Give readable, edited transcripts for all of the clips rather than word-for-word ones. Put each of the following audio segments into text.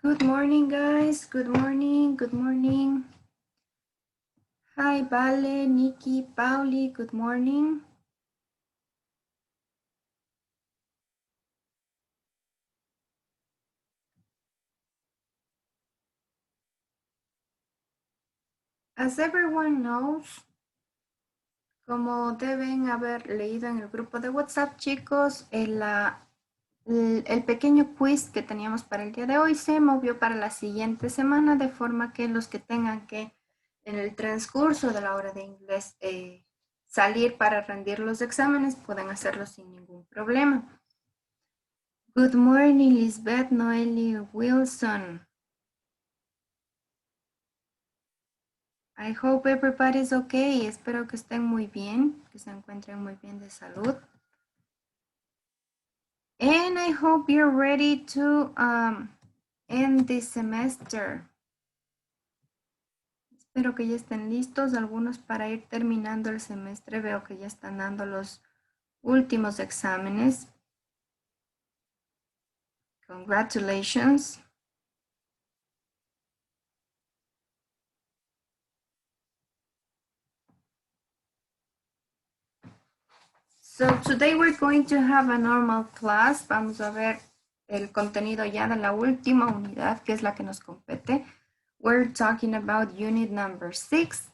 Good morning, guys. Good morning. Good morning. Hi, Vale, Nikki, Pauli. Good morning. As everyone knows, como deben haber leído en el grupo de WhatsApp, chicos, el pequeño quiz que teníamos para el día de hoy se movió para la siguiente semana, de forma que los que tengan que en el transcurso de la hora de inglés salir para rendir los exámenes puedan hacerlo sin ningún problema. Good morning, Lisbeth, Noeli, Wilson. I hope everybody's okay. Espero que estén muy bien, que se encuentren muy bien de salud. And I hope you're ready to end this semester. Espero que ya estén listos, algunos para ir terminando el semestre. Veo que ya están dando los últimos exámenes. Congratulations. So today we're going to have a normal class. Vamos a ver el contenido ya de la última unidad, que es la que nos compete. We're talking about unit number 6,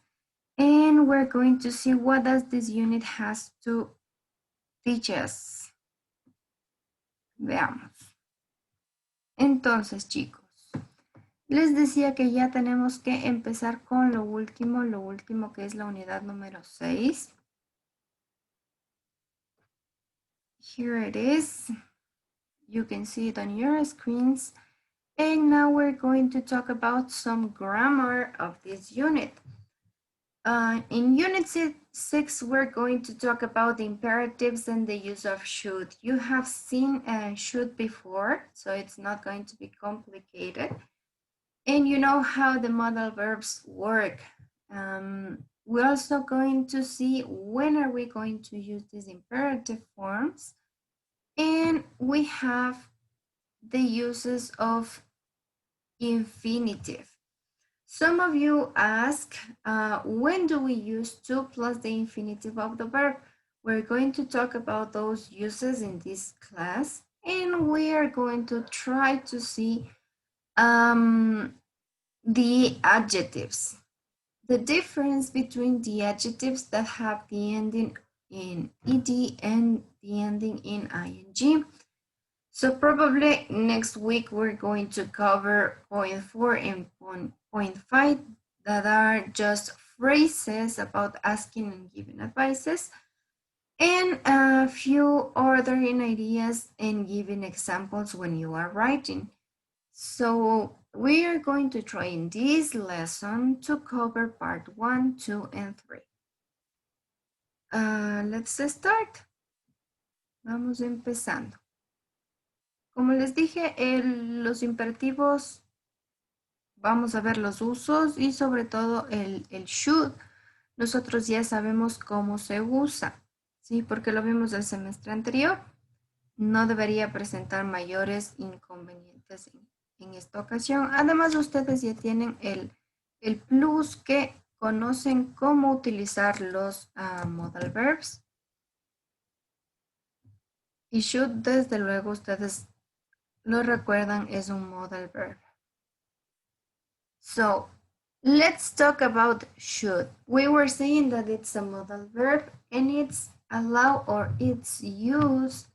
and we're going to see what does this unit has to teach us. Veamos. Entonces, chicos, les decía que ya tenemos que empezar con lo último que es la unidad número 6. Here it is. You can see it on your screens. And now we're going to talk about some grammar of this unit. In unit 6, we're going to talk about the imperatives and the use of should. You have seen should before, so it's not going to be complicated. And you know how the modal verbs work. We're also going to see when are we going to use these imperative forms. And we have the uses of infinitive. Some of you ask, when do we use to plus the infinitive of the verb? We're going to talk about those uses in this class, and we are going to try to see the adjectives. The difference between the adjectives that have the ending in ed and the ending in ing. So probably next week we're going to cover point 4 and point 5 that are just phrases about asking and giving advices, and a few ordering ideas and giving examples when you are writing. So we are going to try in this lesson to cover part 1, 2, and 3. Let's start. Vamos empezando. Como les dije, los imperativos, vamos a ver los usos y sobre todo el should. Nosotros ya sabemos cómo se usa, ¿sí? Porque lo vimos el semestre anterior. No debería presentar mayores inconvenientes en esta ocasión. Además, ustedes ya tienen el plus que conocen cómo utilizar los modal verbs. Y should, desde luego, ustedes lo recuerdan, es un modal verb. So, let's talk about should. We were saying that it's a modal verb and it's allowed or it's used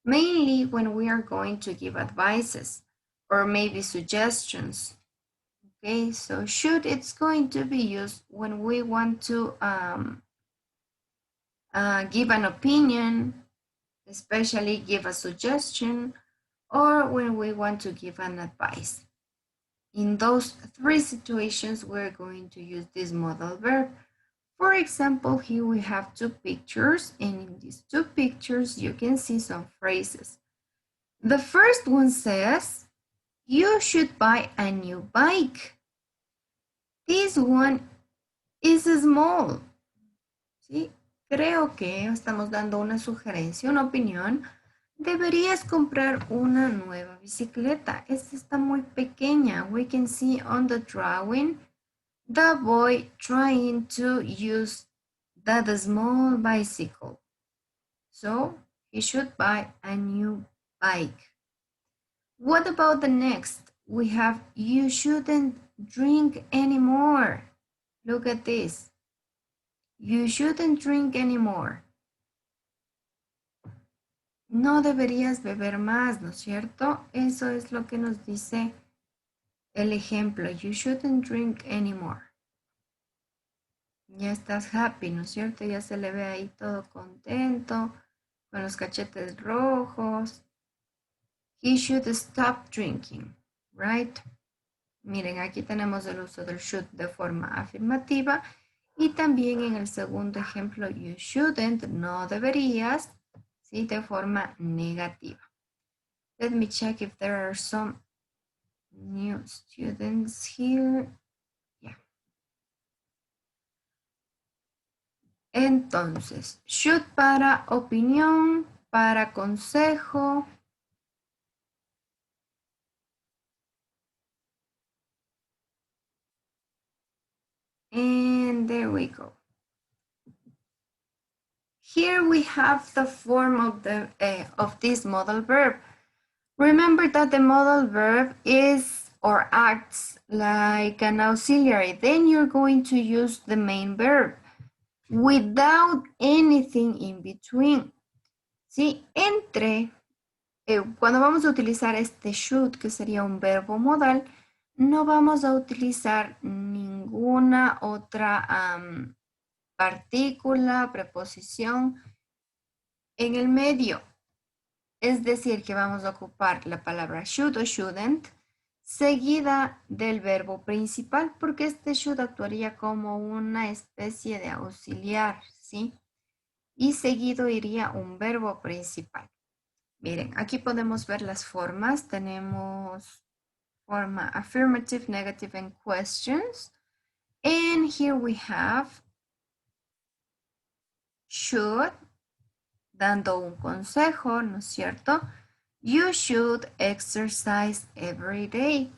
mainly when we are going to give advices or maybe suggestions. Okay, so should, it's going to be used when we want to give an opinion, especially give a suggestion, or when we want to give an advice. In those three situations, we're going to use this modal verb. For example, here we have two pictures, and in these two pictures, you can see some phrases. The first one says, you should buy a new bike. This one is small. ¿Sí? Creo que estamos dando una sugerencia, una opinión Deberías comprar una nueva bicicleta. Esta está muy pequeña. We can see on the drawing the boy trying to use that small bicycle. So he should buy a new bike. What about the next? We have you shouldn't drink anymore. Look at this. You shouldn't drink anymore. No deberías beber más, ¿no es cierto? Eso es lo que nos dice el ejemplo. You shouldn't drink anymore. Ya estás happy, ¿no es cierto? Ya se le ve ahí todo contento, con los cachetes rojos. He should stop drinking, right? Miren, aquí tenemos el uso del should de forma afirmativa y también en el segundo ejemplo, you shouldn't, no deberías, ¿sí? De forma negativa. Let me check if there are some new students here. Yeah. Entonces, should para opinión, para consejo. And there we go. Here we have the form of this modal verb. Remember that the modal verb is or acts like an auxiliary. Then you're going to use the main verb without anything in between. ¿Sí? Cuando vamos a utilizar este should, que sería un verbo modal, no vamos a utilizar ninguna otra partícula, preposición en el medio. Es decir, que vamos a ocupar la palabra should o shouldn't seguida del verbo principal, porque este should actuaría como una especie de auxiliar, ¿sí? Y seguido iría un verbo principal. Miren, aquí podemos ver las formas. Tenemos forma affirmative, negative, and questions. And here we have should, dando un consejo, ¿no es cierto? You should exercise every day.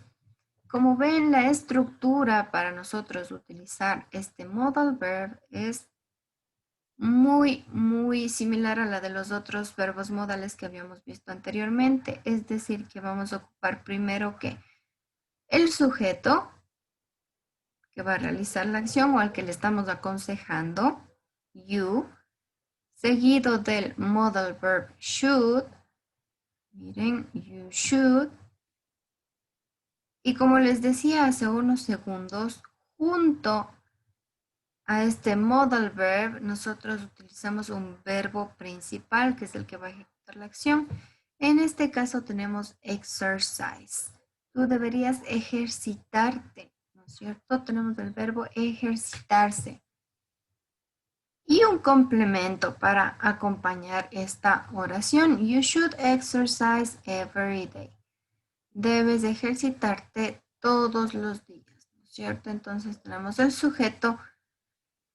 Como ven, la estructura para nosotros utilizar este modal verb es muy similar a la de los otros verbos modales que habíamos visto anteriormente. Es decir, que vamos a ocupar primero que el sujeto que va a realizar la acción o al que le estamos aconsejando, you, seguido del modal verb should. Miren, you should. Y como les decía hace unos segundos, junto a este modal verb, nosotros utilizamos un verbo principal, que es el que va a ejecutar la acción. En este caso tenemos exercise. Tú deberías ejercitarte, ¿no es cierto? Tenemos el verbo ejercitarse. Y un complemento para acompañar esta oración. You should exercise every day. Debes ejercitarte todos los días, ¿no es cierto? Entonces tenemos el sujeto,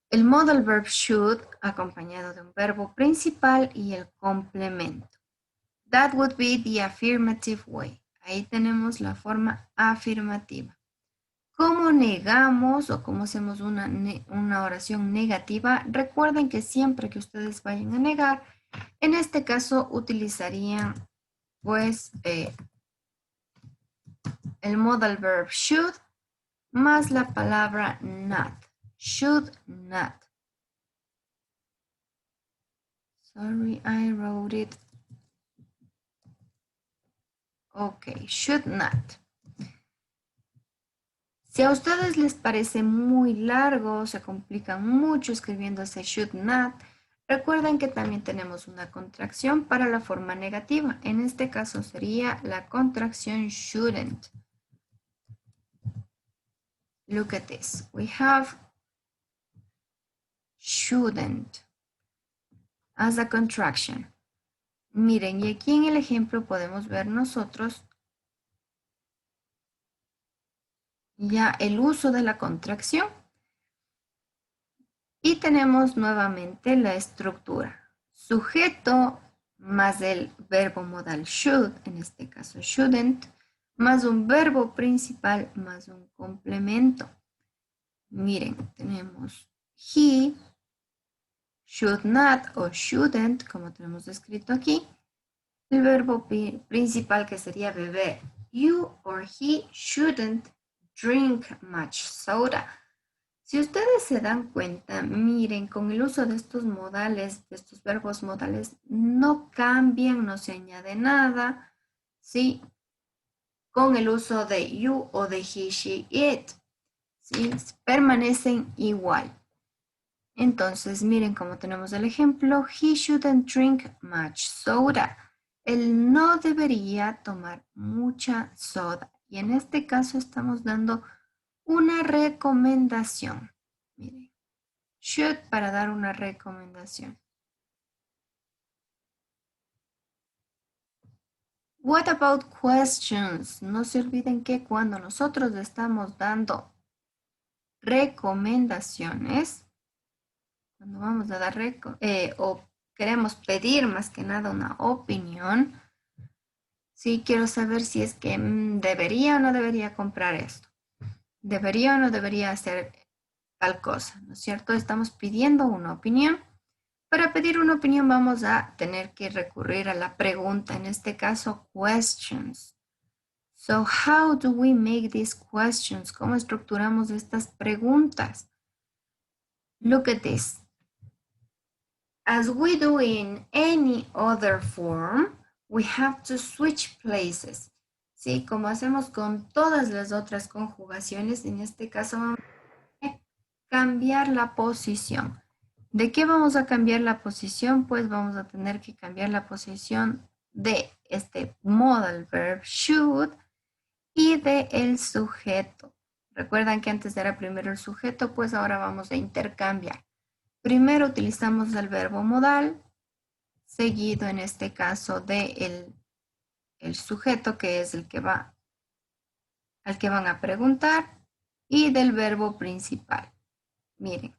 el modal verb should, acompañado de un verbo principal y el complemento. That would be the affirmative way. Ahí tenemos la forma afirmativa. ¿Cómo negamos o cómo hacemos una oración negativa? Recuerden que siempre que ustedes vayan a negar, en este caso utilizarían pues el modal verb should más la palabra not. Should not. Sorry, I wrote it. Ok, should not. Si a ustedes les parece muy largo, se complican mucho escribiendo ese should not, recuerden que también tenemos una contracción para la forma negativa. En este caso sería la contracción shouldn't. Look at this. We have shouldn't as a contraction. Miren, y aquí en el ejemplo podemos ver nosotros ya el uso de la contracción. Y tenemos nuevamente la estructura. Sujeto más el verbo modal should, en este caso shouldn't, más un verbo principal, más un complemento. Miren, tenemos he, should not o shouldn't, como tenemos escrito aquí. El verbo principal que sería beber. You or he shouldn't drink much soda. Si ustedes se dan cuenta, miren, con el uso de estos modales, de estos verbos modales, no cambian, no se añade nada, ¿sí? Con el uso de you o de he, she, it, ¿sí? Permanecen igual. Entonces, miren cómo tenemos el ejemplo, he shouldn't drink much soda. Él no debería tomar mucha soda. Y en este caso estamos dando una recomendación. Miren, should para dar una recomendación. What about questions? No se olviden que cuando nosotros estamos dando recomendaciones, cuando vamos a dar o queremos pedir más que nada una opinión, sí quiero saber si es que debería o no debería comprar esto, debería o no debería hacer tal cosa, ¿no es cierto? Estamos pidiendo una opinión. Para pedir una opinión vamos a tener que recurrir a la pregunta, en este caso questions. So how do we make these questions? ¿Cómo estructuramos estas preguntas? Look at this. As we do in any other form, we have to switch places. Sí, como hacemos con todas las otras conjugaciones, en este caso vamos a cambiar la posición. ¿De qué vamos a cambiar la posición? Pues vamos a tener que cambiar la posición de este modal verb should y de el sujeto. Recuerdan que antes era primero el sujeto, pues ahora vamos a intercambiar. Primero utilizamos el verbo modal, seguido en este caso de el sujeto, que es el que va, al que van a preguntar, y del verbo principal. Miren,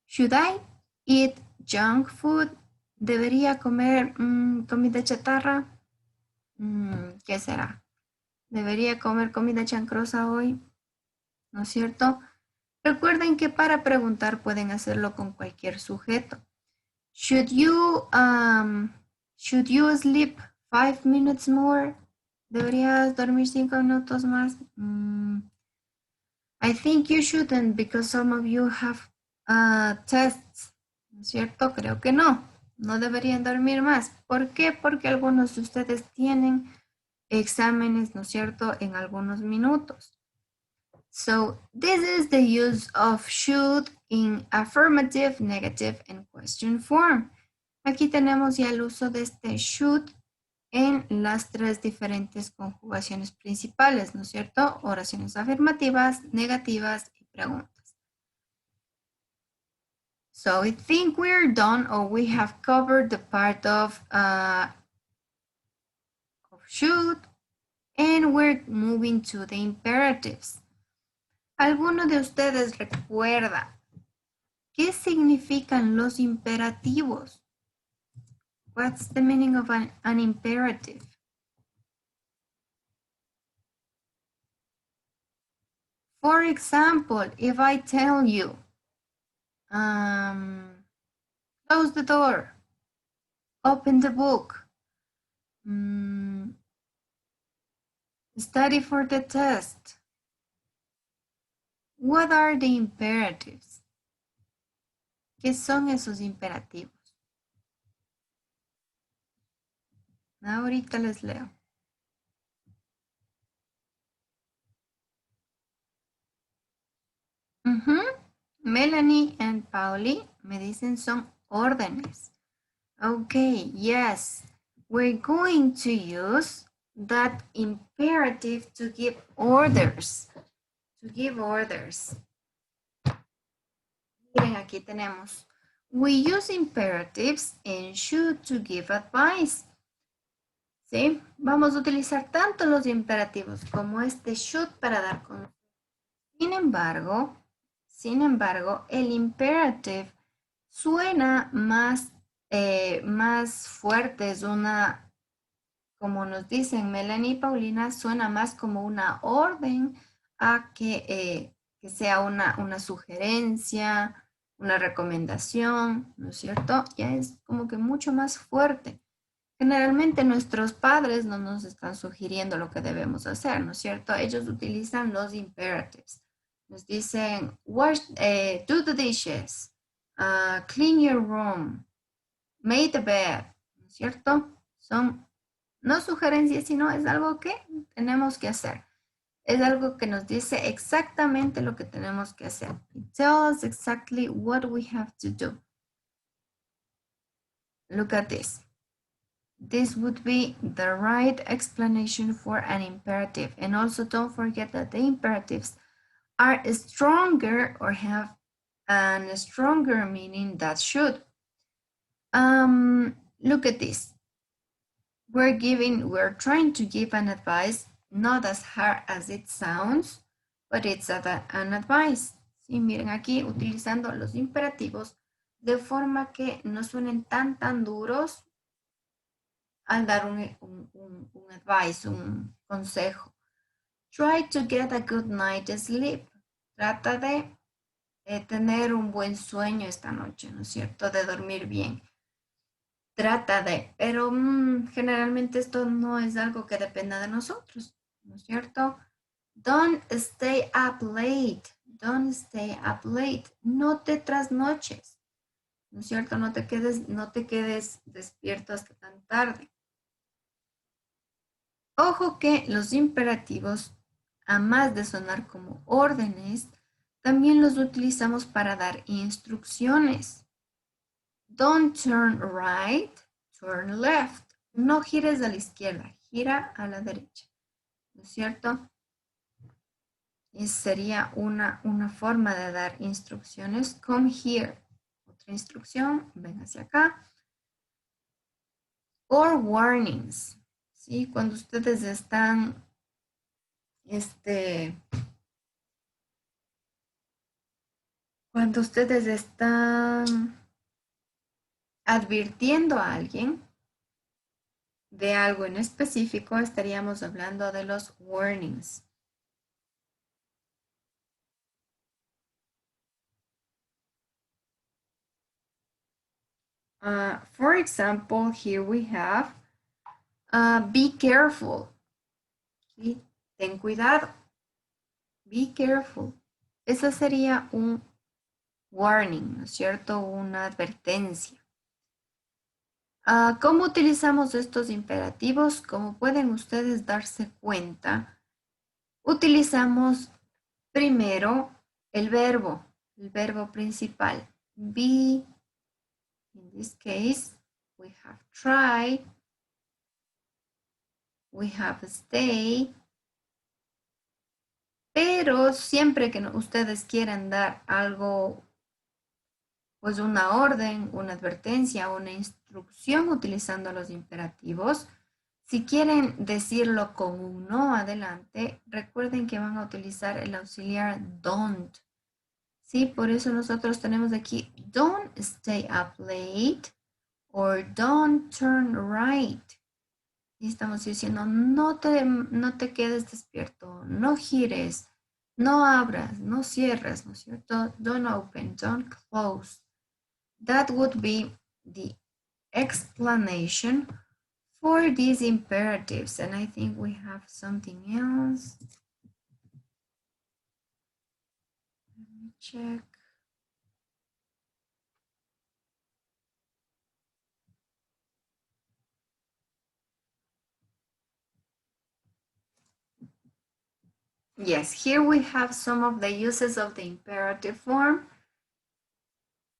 should I eat junk food? ¿Debería comer comida chatarra? ¿Qué será? ¿Debería comer comida chancrosa hoy? ¿No es cierto? Recuerden que para preguntar pueden hacerlo con cualquier sujeto. Should you sleep 5 minutes more? ¿Deberías dormir 5 minutos más? I think you shouldn't because some of you have tests. ¿No es cierto? Creo que no. No deberían dormir más. ¿Por qué? Porque algunos de ustedes tienen exámenes, ¿no es cierto?, en algunos minutos. So this is the use of should in affirmative, negative, and question form. Aquí tenemos ya el uso de este should en las tres diferentes conjugaciones principales, ¿no es cierto? Oraciones afirmativas, negativas y preguntas. So I think we're done, or we have covered the part of should, and we're moving to the imperatives. ¿Alguno de ustedes recuerda qué significan los imperativos? What's the meaning of an imperative? For example, if I tell you, close the door, open the book, study for the test. What are the imperatives? ¿Qué son esos imperativos? Ahorita les leo. Melanie and Pauli me dicen son órdenes. Okay, yes. We're going to use that imperative to give orders. To give orders. Miren, aquí tenemos. We use imperatives and should to give advice. ¿Sí? Vamos a utilizar tanto los imperativos como este should para dar consejos. Sin embargo, el imperative suena más más fuertes, una, como nos dicen Melanie y Paulina, suena más como una orden a que sea una sugerencia, una recomendación, ¿no es cierto? Ya es como que mucho más fuerte. Generalmente nuestros padres no nos están sugiriendo lo que debemos hacer, ¿no es cierto? Ellos utilizan los imperatives. Nos dicen, wash, do the dishes, clean your room, make the bed, ¿no es cierto? Son no sugerencias, sino es algo que tenemos que hacer. Es algo que nos dice exactamente lo que tenemos que hacer. It tells us exactly what we have to do. Look at this. This would be the right explanation for an imperative. And also don't forget that the imperatives are stronger or have a stronger meaning that should. Look at this. We're trying to give an advice, not as hard as it sounds, but it's an advice. Sí, miren aquí utilizando los imperativos de forma que no suenen tan duros al dar un advice, un consejo. Try to get a good night's sleep. Trata de tener un buen sueño esta noche, ¿no es cierto? De dormir bien. Trata de, pero generalmente esto no es algo que dependa de nosotros, ¿no es cierto? Don't stay up late. Don't stay up late. No te trasnoches, ¿no es cierto? No te quedes despierto hasta tan tarde. Ojo que los imperativos, a más de sonar como órdenes, también los utilizamos para dar instrucciones. Don't turn right, turn left. No gires a la izquierda, gira a la derecha. ¿No es cierto? Y sería una forma de dar instrucciones. Come here. Otra instrucción, ven hacia acá. Or warnings. ¿Sí? Cuando ustedes están cuando ustedes están advirtiendo a alguien de algo en específico, estaríamos hablando de los warnings. For example, here we have be careful. ¿Sí? Ten cuidado. Be careful. Esa sería un warning, ¿no es cierto? Una advertencia. ¿Cómo utilizamos estos imperativos? Como pueden ustedes darse cuenta, utilizamos primero el verbo principal. Be, in this case, we have try, we have stay, pero siempre que ustedes quieran dar algo, pues una orden, una advertencia, una instrucción utilizando los imperativos, si quieren decirlo con un no adelante, recuerden que van a utilizar el auxiliar don't. Sí, por eso nosotros tenemos aquí don't stay up late or don't turn right. Y estamos diciendo no te quedes despierto, no gires, no abras, no cierres, ¿no es cierto? Don't open, don't close. That would be the explanation for these imperatives. And I think we have something else. Let me check. Yes, here we have some of the uses of the imperative form.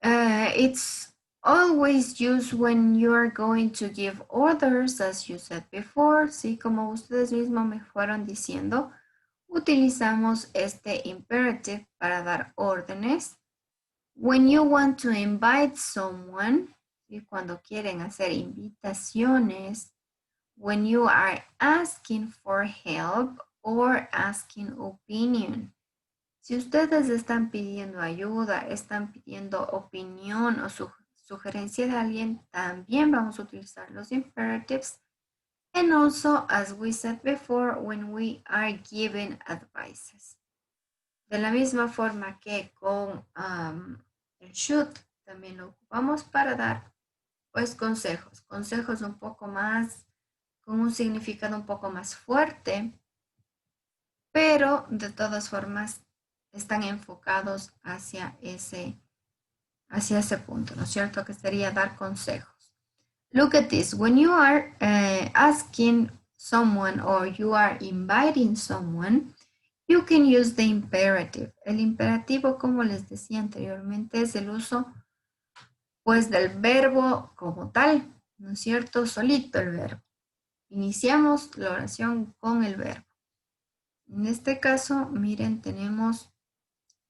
It's always used when you're going to give orders, as you said before. Sí, como ustedes mismos me fueron diciendo, utilizamos este imperative para dar órdenes. When you want to invite someone, ¿sí? Cuando quieren hacer invitaciones. When you are asking for help or asking opinion. Si ustedes están pidiendo ayuda, están pidiendo opinión o sugerencia de alguien, también vamos a utilizar los imperatives. And also, as we said before, when we are giving advices. De la misma forma que con el should, también lo ocupamos para dar pues consejos. Consejos un poco más, con un significado un poco más fuerte, pero de todas formas están enfocados hacia ese punto, ¿no es cierto? Que sería dar consejos. Look at this. When you are asking someone or you are inviting someone, you can use the imperative. El imperativo, como les decía anteriormente, es el uso pues del verbo como tal, ¿no es cierto? Solito el verbo. Iniciamos la oración con el verbo. En este caso, miren, tenemos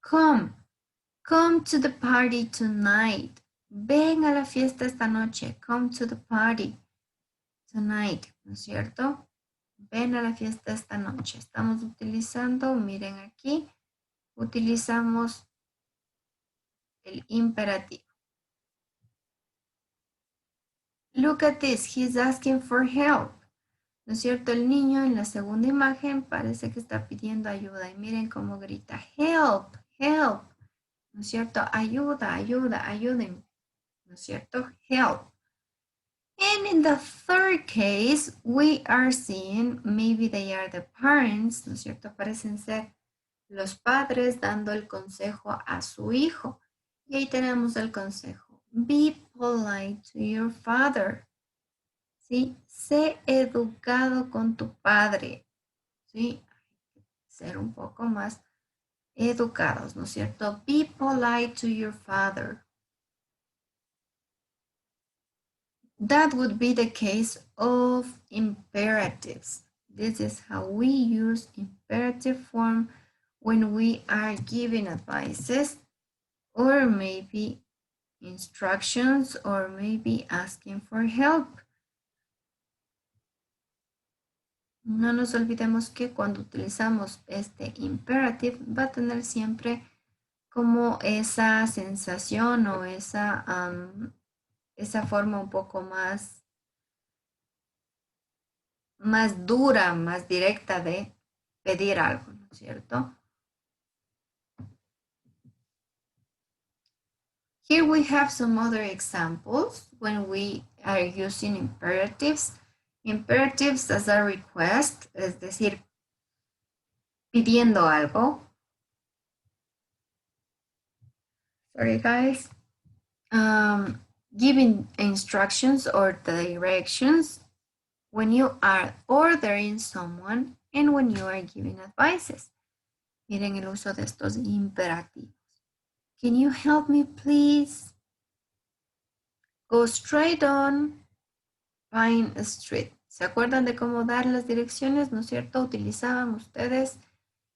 come. Come to the party tonight. Ven a la fiesta esta noche. Come to the party tonight, ¿no es cierto? Ven a la fiesta esta noche. Estamos utilizando, miren aquí, utilizamos el imperativo. Look at this, he's asking for help. ¿No es cierto? El niño en la segunda imagen parece que está pidiendo ayuda. Y miren cómo grita, help, help. ¿No es cierto? Ayuda, ayuda, ayuden. ¿No es cierto? Help. And in the third case, we are seeing, maybe they are the parents, ¿no es cierto? Parecen ser los padres dando el consejo a su hijo. Y ahí tenemos el consejo. Be polite to your father. ¿Sí? Sé educado con tu padre. ¿Sí? Ser un poco más educados, ¿no es cierto? Be polite to your father. That would be the case of imperatives. This is how we use imperative form when we are giving advices or maybe instructions or maybe asking for help. No nos olvidemos que cuando utilizamos este imperative va a tener siempre como esa sensación o esa forma un poco más dura, más directa de pedir algo, ¿no es cierto? Here we have some other examples when we are using imperatives. Imperatives as a request, es decir, pidiendo algo. Sorry, guys. Giving instructions or directions when you are ordering someone and when you are giving advices. Miren el uso de estos imperativos. Can you help me, please? Go straight on Pine Street. ¿Se acuerdan de cómo dar las direcciones? ¿No es cierto? Utilizaban ustedes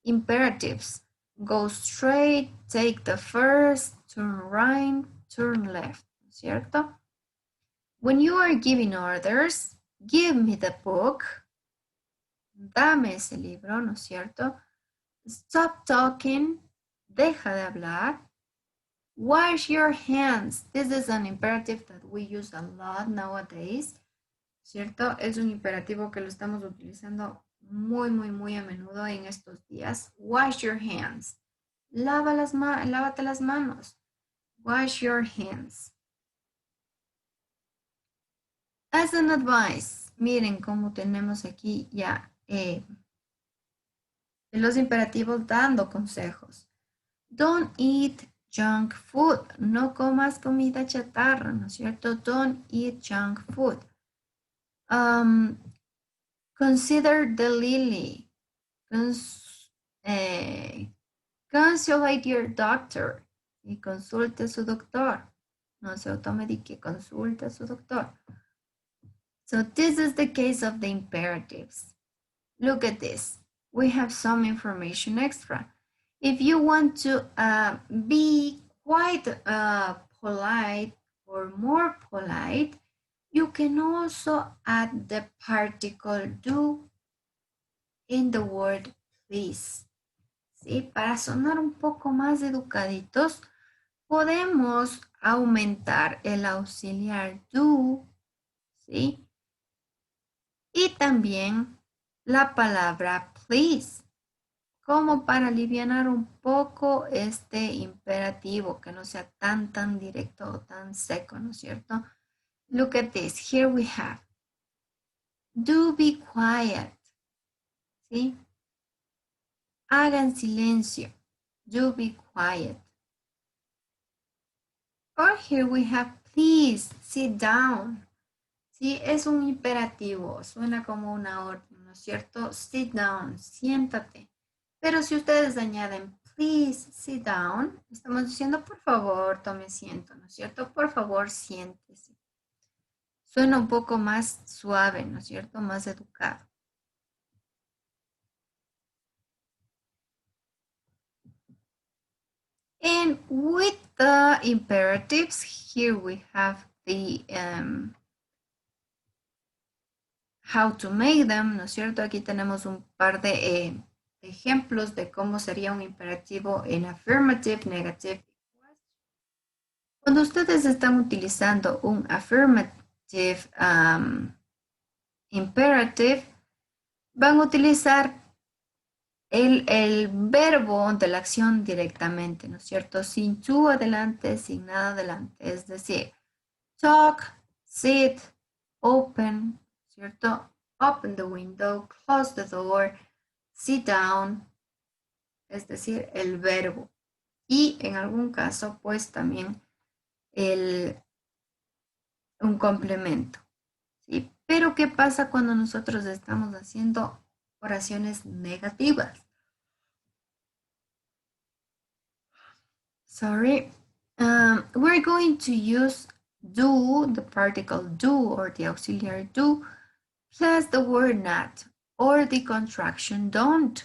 imperatives. Go straight, take the first, turn right, turn left. ¿No es cierto? When you are giving orders, give me the book. Dame ese libro, ¿no es cierto? Stop talking. Deja de hablar. Wash your hands. This is an imperative that we use a lot nowadays. ¿Cierto? Es un imperativo que lo estamos utilizando muy, muy, muy a menudo en estos días. Wash your hands. Lávate las manos. Wash your hands. As an advice, miren cómo tenemos aquí ya los imperativos dando consejos. Don't eat junk food. No comas comida chatarra, ¿no es cierto? Don't eat junk food. Consider the lily. Consult your doctor. Y consulte a su doctor. No se automedique, consulte a su doctor. So this is the case of the imperatives. Look at this. We have some information extra. If you want to be quite polite or more polite, you can also add the particle do in the word please. ¿Sí? Para sonar un poco más educaditos, podemos aumentar el auxiliar do, ¿sí? Y también la palabra please, como para aliviar un poco este imperativo, que no sea tan directo o tan seco, ¿no es cierto? Look at this. Here we have, do be quiet, ¿sí? Hagan silencio. Do be quiet. Or here we have, please sit down. Sí, es un imperativo, suena como una orden, ¿no es cierto? Sit down, siéntate. Pero si ustedes añaden, please sit down, estamos diciendo, por favor, tome asiento, ¿no es cierto? Por favor, siéntese. Suena un poco más suave, ¿no es cierto? Más educado. And with the imperatives, here we have the how to make them, ¿no es cierto? Aquí tenemos un par de ejemplos de cómo sería un imperativo en affirmative, negative. Cuando ustedes están utilizando un affirmative imperative, van a utilizar el verbo de la acción directamente, ¿no es cierto? Sin to adelante, sin nada adelante. Es decir, talk, sit, open, ¿cierto? Open the window, close the door, sit down, es decir, el verbo. Y en algún caso, pues también un complemento. ¿Sí? Pero ¿qué pasa cuando nosotros estamos haciendo oraciones negativas? Sorry. We're going to use do, the particle do or the auxiliary do, plus the word not or the contraction don't.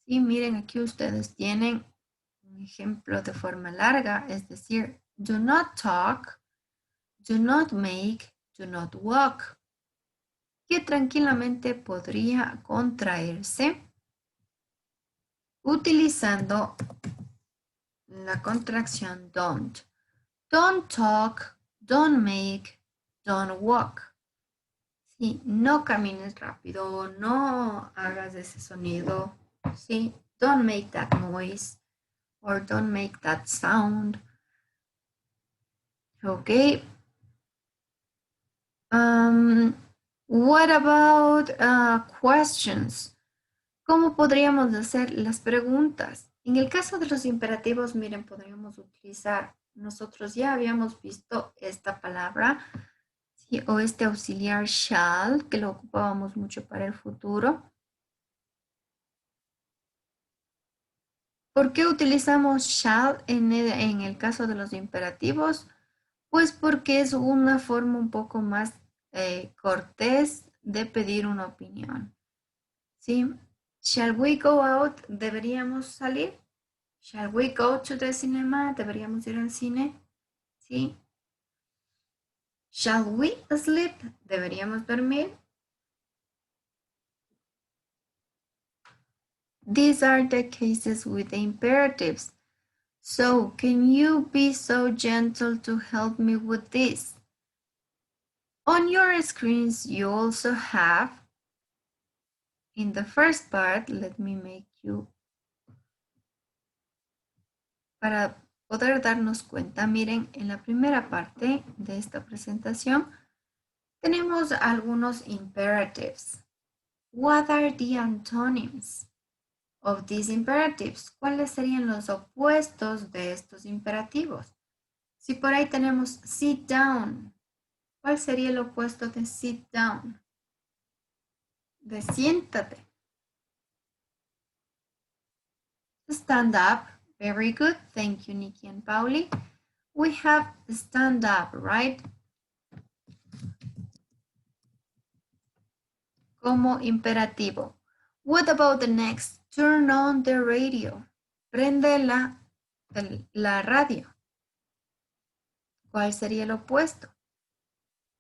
Sí, miren, aquí ustedes tienen un ejemplo de forma larga, es decir, do not talk, do not make, do not walk, que tranquilamente podría contraerse utilizando la contracción don't. Don't talk, don't make, don't walk. Sí, no camines rápido, no hagas ese sonido, sí, don't make that noise or don't make that sound. Okay. What about questions? ¿Cómo podríamos hacer las preguntas? En el caso de los imperativos, miren, podríamos utilizar, nosotros ya habíamos visto esta palabra, ¿sí? O este auxiliar shall, que lo ocupábamos mucho para el futuro. ¿Por qué utilizamos shall en el caso de los imperativos? Pues porque es una forma un poco más cortés de pedir una opinión. ¿Sí? Shall we go out? ¿Deberíamos salir? Shall we go to the cinema? ¿Deberíamos ir al cine? ¿Sí? Shall we sleep? ¿Deberíamos dormir? These are the cases with the imperatives. So, can you be so gentle to help me with this? On your screens, you also have, in the first part, let me make you, para poder darnos cuenta, miren, en la primera parte de esta presentación, tenemos algunos imperatives. What are the antonyms of these imperatives? ¿Cuáles serían los opuestos de estos imperativos? Si por ahí tenemos sit down, ¿cuál sería el opuesto de sit down? De siéntate. Stand up. Very good. Thank you, Nikki and Pauli. We have stand up, right? Como imperativo. What about the next? Turn on the radio. Prende la radio. ¿Cuál sería el opuesto?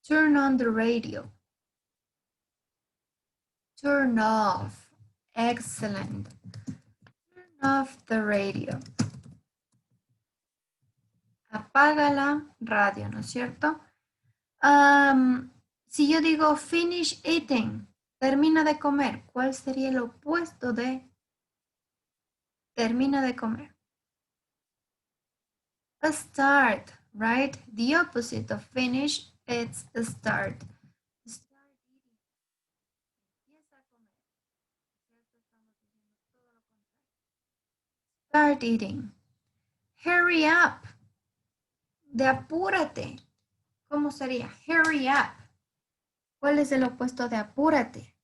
Turn on the radio. Turn off. Excellent. Turn off the radio. Apaga la radio, ¿no es cierto? Si yo digo finish eating, termina de comer, ¿cuál sería el opuesto de termina de comer? A start, right? The opposite of finish, it's a start. Start eating. Empieza a comer. ¿Cierto? Estamos diciendo todo lo contrario. Start eating. Hurry up. De apúrate. ¿Cómo sería? Hurry up. ¿Cuál es el opuesto de apúrate?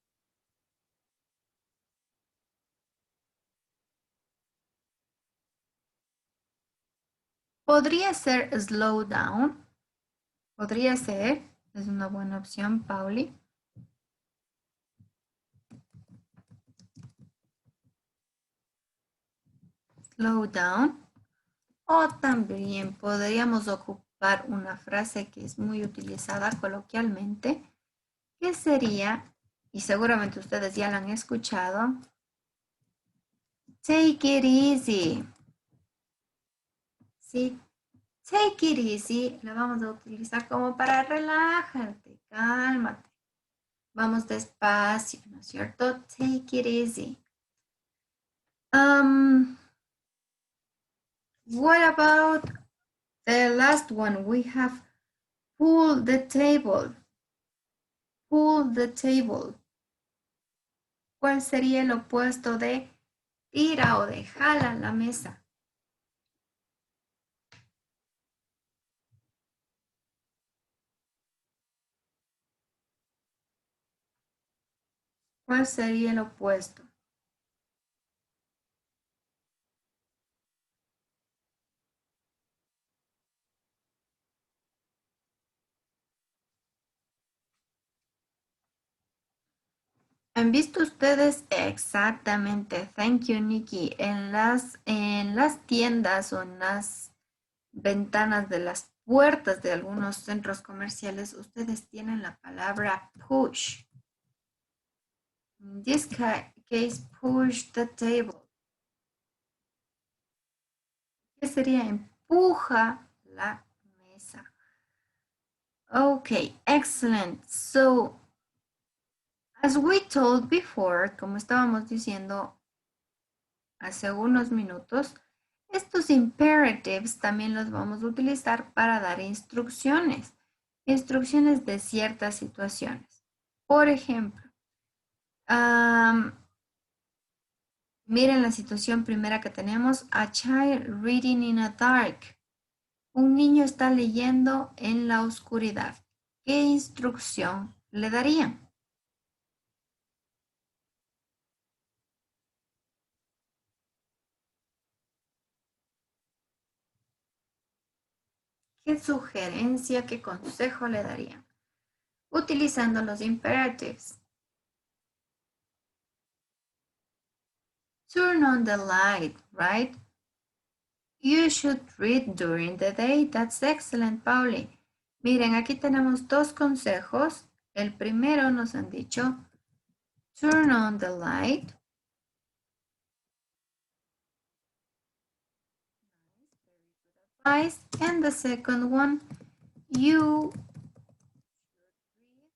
Podría ser slow down. Podría ser. Es una buena opción, Pauli. Slow down. O también podríamos ocupar una frase que es muy utilizada coloquialmente, que sería, y seguramente ustedes ya la han escuchado, take it easy. ¿Sí? Take it easy la vamos a utilizar como para relájate, cálmate. Vamos despacio, ¿no es cierto? Take it easy. What about the last one? We have pull the table. Pull the table. ¿Cuál sería el opuesto de tira o de jala la mesa? ¿Cuál sería el opuesto? ¿Han visto ustedes exactamente? Thank you, Nikki. En las tiendas o en las ventanas de las puertas de algunos centros comerciales, ustedes tienen la palabra push. In this case, push the table. ¿Qué sería? Empuja la mesa. Okay, excellent. So, as we told before, como estábamos diciendo hace unos minutos, estos imperatives también los vamos a utilizar para dar instrucciones, instrucciones de ciertas situaciones. Por ejemplo, miren la situación primera que tenemos, a child reading in a dark. Un niño está leyendo en la oscuridad. ¿Qué instrucción le darían? ¿Qué sugerencia, qué consejo le darían? Utilizando los imperatives. Turn on the light, right? You should read during the day. That's excellent, Pauli. Miren, aquí tenemos dos consejos. El primero nos han dicho, turn on the light. And the second one, you should read during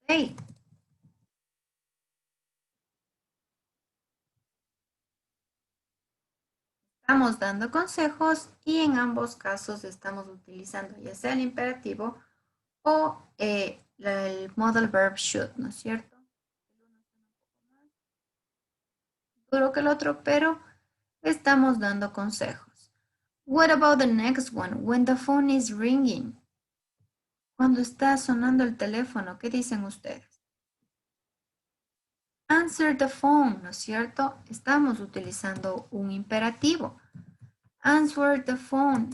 the day. Estamos dando consejos y en ambos casos estamos utilizando ya sea el imperativo o el modal verb should, ¿no es cierto? El uno suena un poco más duro que el otro, pero estamos dando consejos. What about the next one? When the phone is ringing. Cuando está sonando el teléfono, ¿qué dicen ustedes? Answer the phone, ¿no es cierto? Estamos utilizando un imperativo. Answer the phone.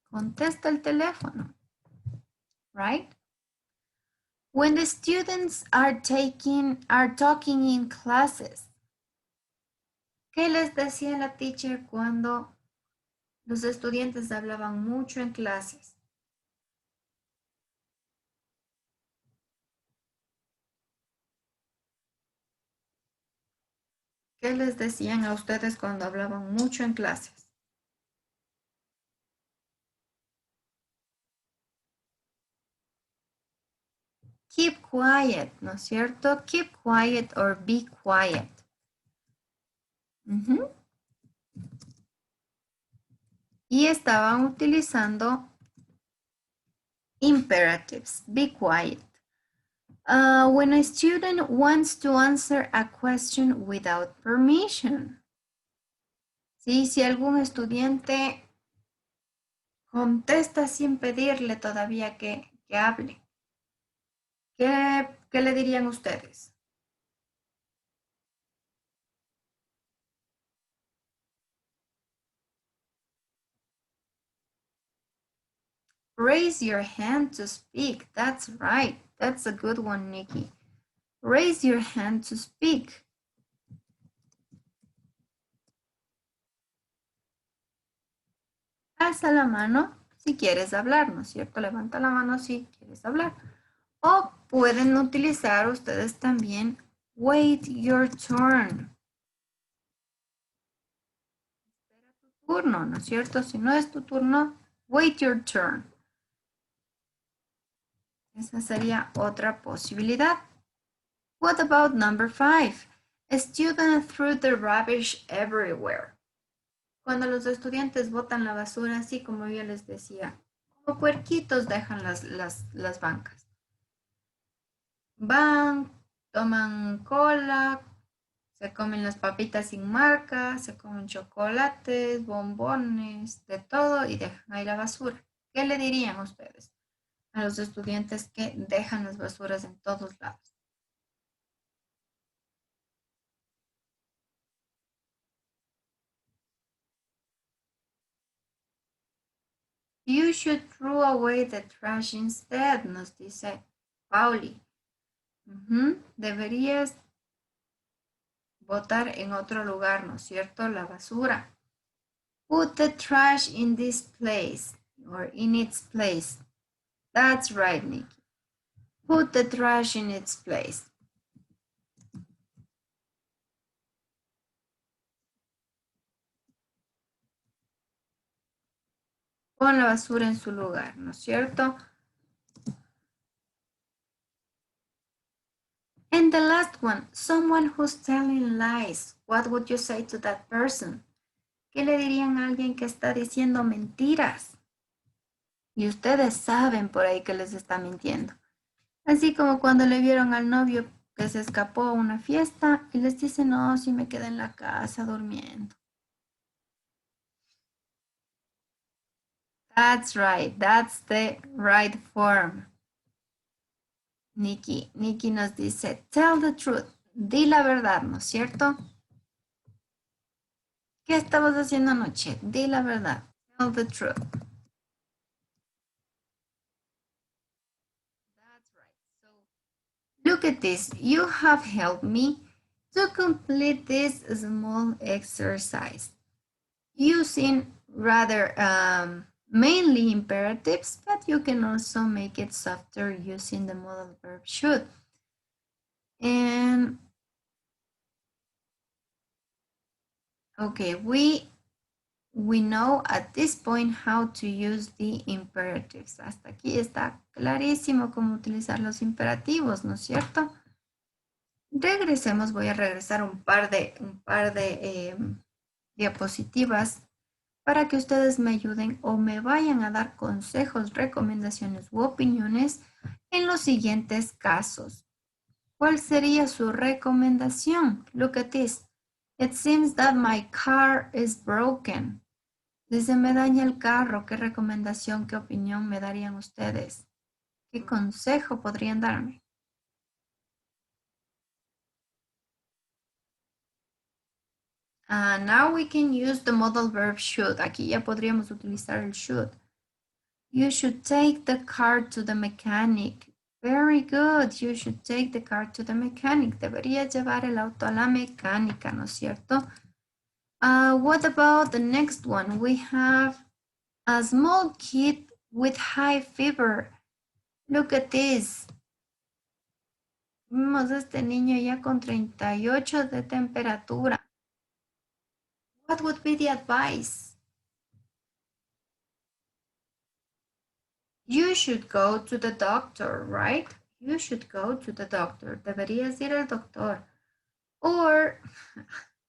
Contesta el teléfono. Right? When the students are talking in classes. ¿Qué les decía la teacher cuando los estudiantes hablaban mucho en clases? ¿Qué les decían a ustedes cuando hablaban mucho en clases? Keep quiet, ¿no es cierto? Keep quiet or be quiet. Ujú. Y estaban utilizando imperatives. Be quiet. When a student wants to answer a question without permission. ¿Sí? Si algún estudiante contesta sin pedirle todavía que hable, ¿qué le dirían ustedes? Raise your hand to speak. That's right. That's a good one, Nikki. Raise your hand to speak. Alza la mano si quieres hablar, ¿no es cierto? Levanta la mano si quieres hablar. O pueden utilizar ustedes también wait your turn. Espera tu turno, ¿no es cierto? Si no es tu turno, wait your turn. Esa sería otra posibilidad. What about number 5? A student threw the rubbish everywhere. Cuando los estudiantes botan la basura, así como yo les decía, como puerquitos dejan las bancas. Van, toman cola, se comen las papitas sin marca, se comen chocolates, bombones, de todo y dejan ahí la basura. ¿Qué le dirían ustedes a los estudiantes que dejan las basuras en todos lados? You should throw away the trash instead, nos dice Pauli. Deberías botar en otro lugar, ¿no es cierto? La basura. Put the trash in this place or in its place. That's right, Nikki. Put the trash in its place. Pon la basura en su lugar, ¿no es cierto? And the last one, someone who's telling lies. What would you say to that person? ¿Qué le dirían a alguien que está diciendo mentiras? Y ustedes saben por ahí que les está mintiendo. Así como cuando le vieron al novio que se escapó a una fiesta y les dice, no, si me quedé en la casa durmiendo. That's right, that's the right form. Nikki nos dice, tell the truth, di la verdad, ¿no es cierto? ¿Qué estabas haciendo anoche? Di la verdad, tell the truth. That's right. So, look at this, you have helped me to complete this small exercise using rather mainly imperatives, but you can also make it softer using the modal verb should. And okay, we know at this point how to use the imperatives. Hasta aquí está clarísimo cómo utilizar los imperativos, ¿no es cierto? Regresemos, voy a regresar un par de diapositivas para que ustedes me ayuden o me vayan a dar consejos, recomendaciones u opiniones en los siguientes casos. ¿Cuál sería su recomendación? Look at this. It seems that my car is broken. Dice, me daña el carro. ¿Qué recomendación, qué opinión me darían ustedes? ¿Qué consejo podrían darme? Now we can use the modal verb should. Aquí ya podríamos utilizar el should. You should take the car to the mechanic. Very good. You should take the car to the mechanic. Debería llevar el auto a la mecánica, ¿no es cierto? What about the next one? We have a small kid with high fever. Look at this. Vimos a este niño ya con 38 de temperatura. What would be the advice? You should go to the doctor, right? You should go to the doctor. Deberías ir al doctor. Or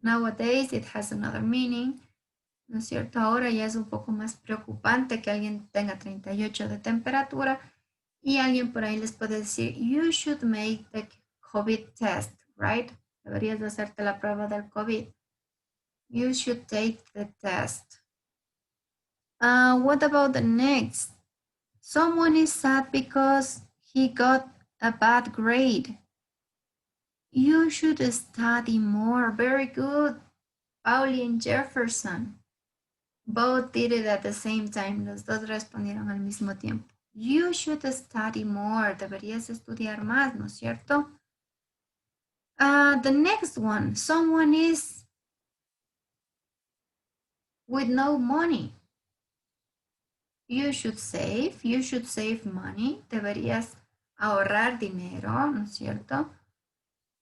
nowadays it has another meaning. ¿No es cierto? Ahora ya es un poco más preocupante que alguien tenga 38 de temperatura y alguien por ahí les puede decir, you should make the COVID test, right? Deberías de hacerte la prueba del COVID. You should take the test. What about the next? Someone is sad because he got a bad grade. You should study more. Very good. Pauli and Jefferson. Both did it at the same time. Los dos respondieron al mismo tiempo. You should study more. Deberías estudiar más, ¿no es cierto? The next one. Someone is with no money. You should save. You should save money. Deberías ahorrar dinero, ¿no es cierto?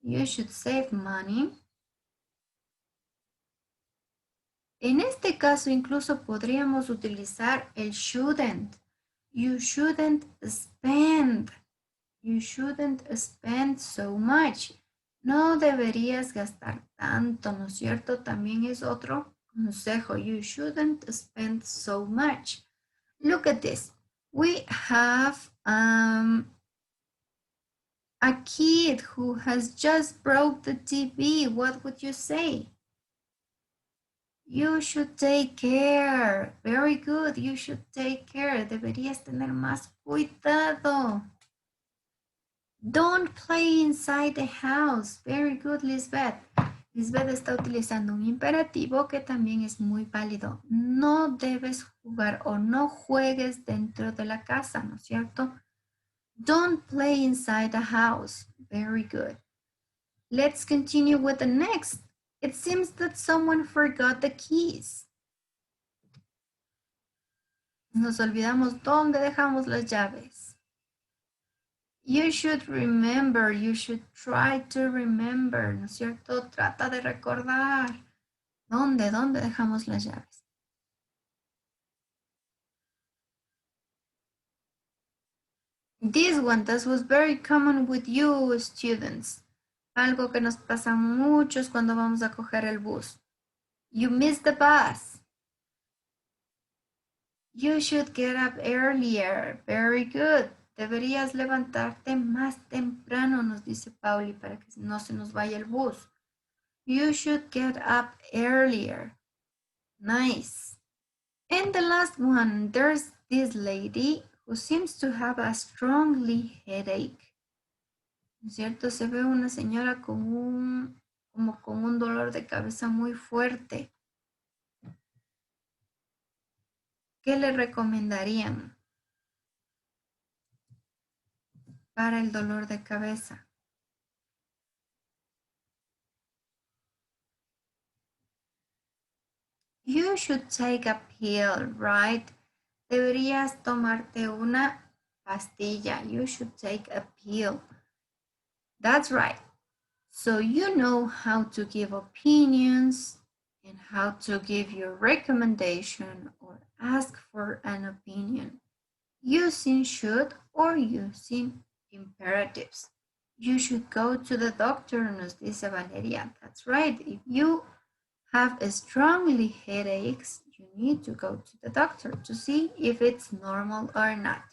You should save money. En este caso incluso podríamos utilizar el shouldn't. You shouldn't spend. You shouldn't spend so much. No deberías gastar tanto, ¿no es cierto? También es otro consejo. You shouldn't spend so much. Look at this. We have a kid who has just broke the TV. What would you say? You should take care. Very good. You should take care. Deberías tener más cuidado. Don't play inside the house. Very good, Lisbeth. Lisbeth está utilizando un imperativo que también es muy válido. No debes jugar o no juegues dentro de la casa, ¿no es cierto? Don't play inside the house. Very good. Let's continue with the next. It seems that someone forgot the keys. Nos olvidamos dónde dejamos las llaves. You should remember, you should try to remember, ¿no es cierto? Trata de recordar. ¿Dónde dejamos las llaves? This one, that was very common with you students. Algo que nos pasa a muchos cuando vamos a coger el bus. You missed the bus. You should get up earlier. Very good. Deberías levantarte más temprano, nos dice Pauli, para que no se nos vaya el bus. You should get up earlier. Nice. And the last one, there's this lady who seems to have a strongly headache. ¿No es cierto? Se ve una señora como con un dolor de cabeza muy fuerte. ¿Qué le recomendarían para el dolor de cabeza? You should take a pill, right? Deberías tomarte una pastilla. You should take a pill. That's right. So you know how to give opinions and how to give your recommendation or ask for an opinion using should or using imperatives. You should go to the doctor, nos dice Valeria. That's right. If you have strongly headaches, you need to go to the doctor to see if it's normal or not.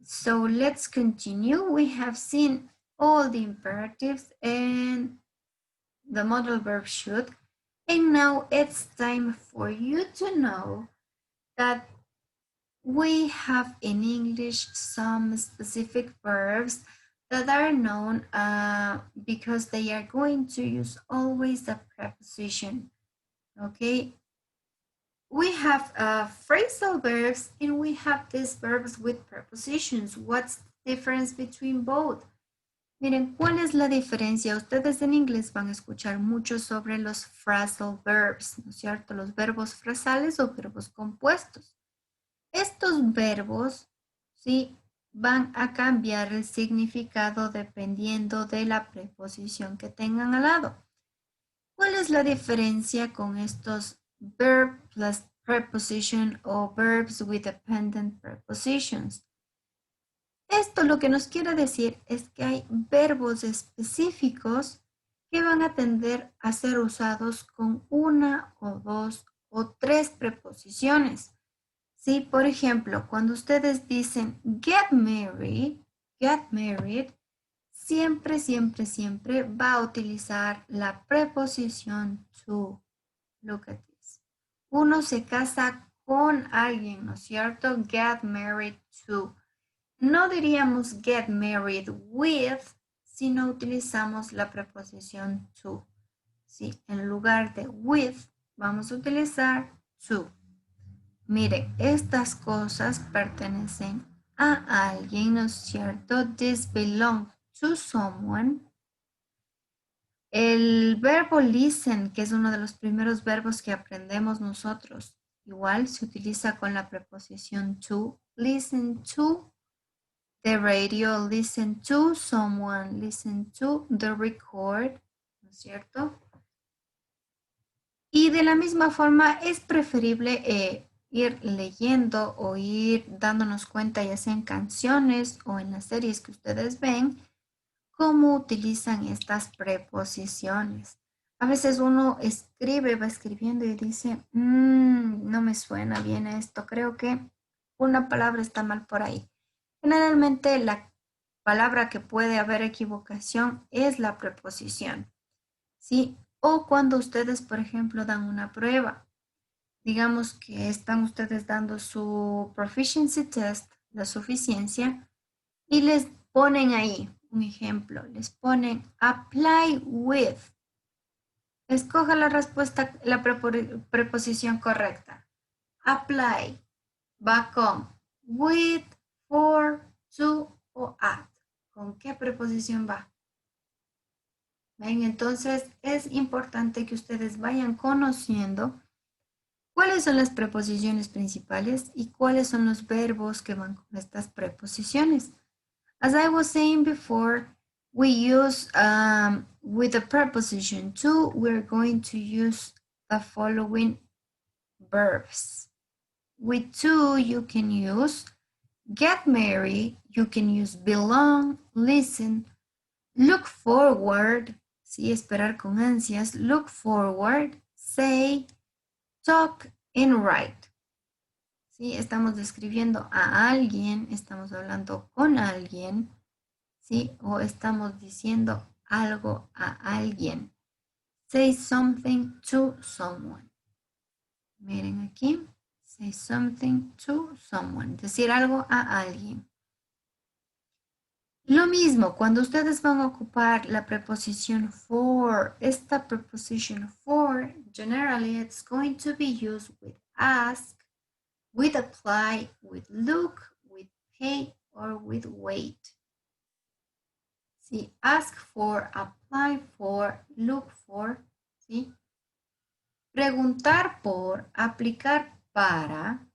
So let's continue. We have seen all the imperatives and the modal verb should. And now it's time for you to know that we have in English some specific verbs that are known because they are going to use always a preposition, okay? We have phrasal verbs and we have these verbs with prepositions. What's the difference between both? Miren, ¿cuál es la diferencia? Ustedes en inglés van a escuchar mucho sobre los phrasal verbs, ¿no es cierto? Los verbos frasales o verbos compuestos. Estos verbos, ¿sí? Van a cambiar el significado dependiendo de la preposición que tengan al lado. ¿Cuál es la diferencia con estos verb plus preposition o verbs with dependent prepositions? Esto lo que nos quiere decir es que hay verbos específicos que van a tender a ser usados con una o dos o tres preposiciones. ¿Sí? Por ejemplo, cuando ustedes dicen get married, siempre, siempre, siempre va a utilizar la preposición to. Look at this. Uno se casa con alguien, ¿no es cierto? Get married to. No diríamos get married with si no utilizamos la preposición to. ¿Sí? En lugar de with, vamos a utilizar to. Mire, estas cosas pertenecen a alguien, ¿no es cierto? This belongs to someone. El verbo listen, que es uno de los primeros verbos que aprendemos nosotros, igual se utiliza con la preposición to. Listen to the radio, listen to someone, listen to the record, ¿no es cierto? Y de la misma forma es preferible ir leyendo o ir dándonos cuenta, ya sea en canciones o en las series que ustedes ven, cómo utilizan estas preposiciones. A veces uno escribe, va escribiendo y dice, no me suena bien esto, creo que una palabra está mal por ahí. Generalmente la palabra que puede haber equivocación es la preposición, ¿sí? O cuando ustedes, por ejemplo, dan una prueba. Digamos que están ustedes dando su proficiency test, la suficiencia, y les ponen ahí un ejemplo. Les ponen apply with. Escoja la respuesta, la preposición correcta. Apply va con with, for, to o at. ¿Con qué preposición va? ¿Ven? Entonces es importante que ustedes vayan conociendo cuáles son las preposiciones principales y cuáles son los verbos que van con estas preposiciones. As I was saying before, we use with the preposition to, we're going to use the following verbs. With to, you can use get married, you can use belong, listen, look forward, sí, esperar con ansias, look forward, say, talk and write. ¿Sí? Estamos describiendo a alguien, estamos hablando con alguien, ¿sí? O estamos diciendo algo a alguien. Say something to someone. Miren aquí. Say something to someone. Decir algo a alguien. Lo mismo, cuando ustedes van a ocupar la preposición for, esta preposition for, generally it's going to be used with ask, with apply, with look, with pay, or with wait. ¿Sí? Ask for, apply for, look for, ¿sí? Preguntar por, aplicar para,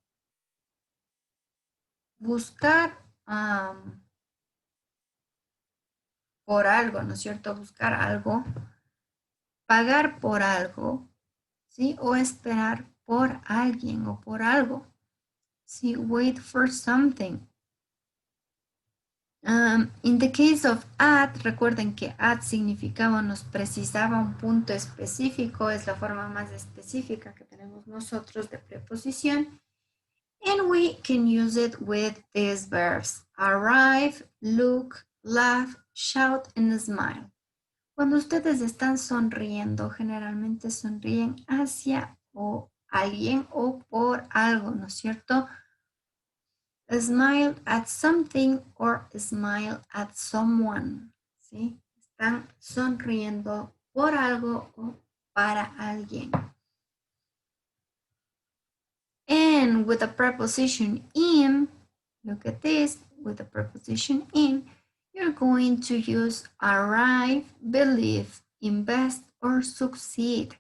buscar por algo, ¿no es cierto? Buscar algo, pagar por algo, ¿sí? O esperar por alguien o por algo, ¿sí? Wait for something. In the case of at, recuerden que at significaba, nos precisaba un punto específico, es la forma más específica que tenemos nosotros de preposición. And we can use it with these verbs, arrive, look, laugh, shout, and smile. Cuando ustedes están sonriendo, generalmente sonríen hacia o alguien o por algo, ¿no es cierto? Smile at something or smile at someone, ¿sí? Están sonriendo por algo o para alguien. And with the preposition in, look at this, with the preposition in, you're going to use arrive, believe, invest, or succeed.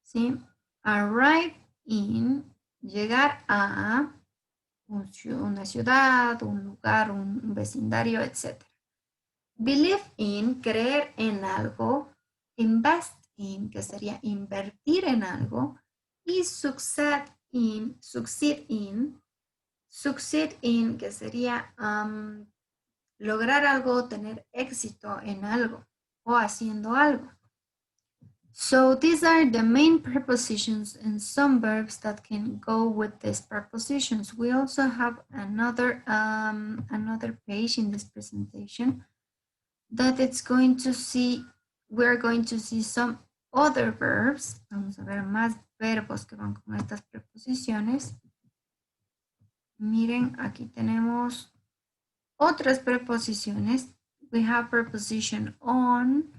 ¿Sí? Arrive in, llegar a una ciudad, un lugar, un vecindario, etc. Believe in, creer en algo. Invest in, que sería invertir en algo, y succeed in, que sería lograr algo, tener éxito en algo o haciendo algo. So these are the main prepositions and some verbs that can go with these prepositions. We also have another page in this presentation that it's going to see, we're going to see some other verbs. Vamos a ver más verbos que van con estas preposiciones. Miren, aquí tenemos otras preposiciones. We have preposition on,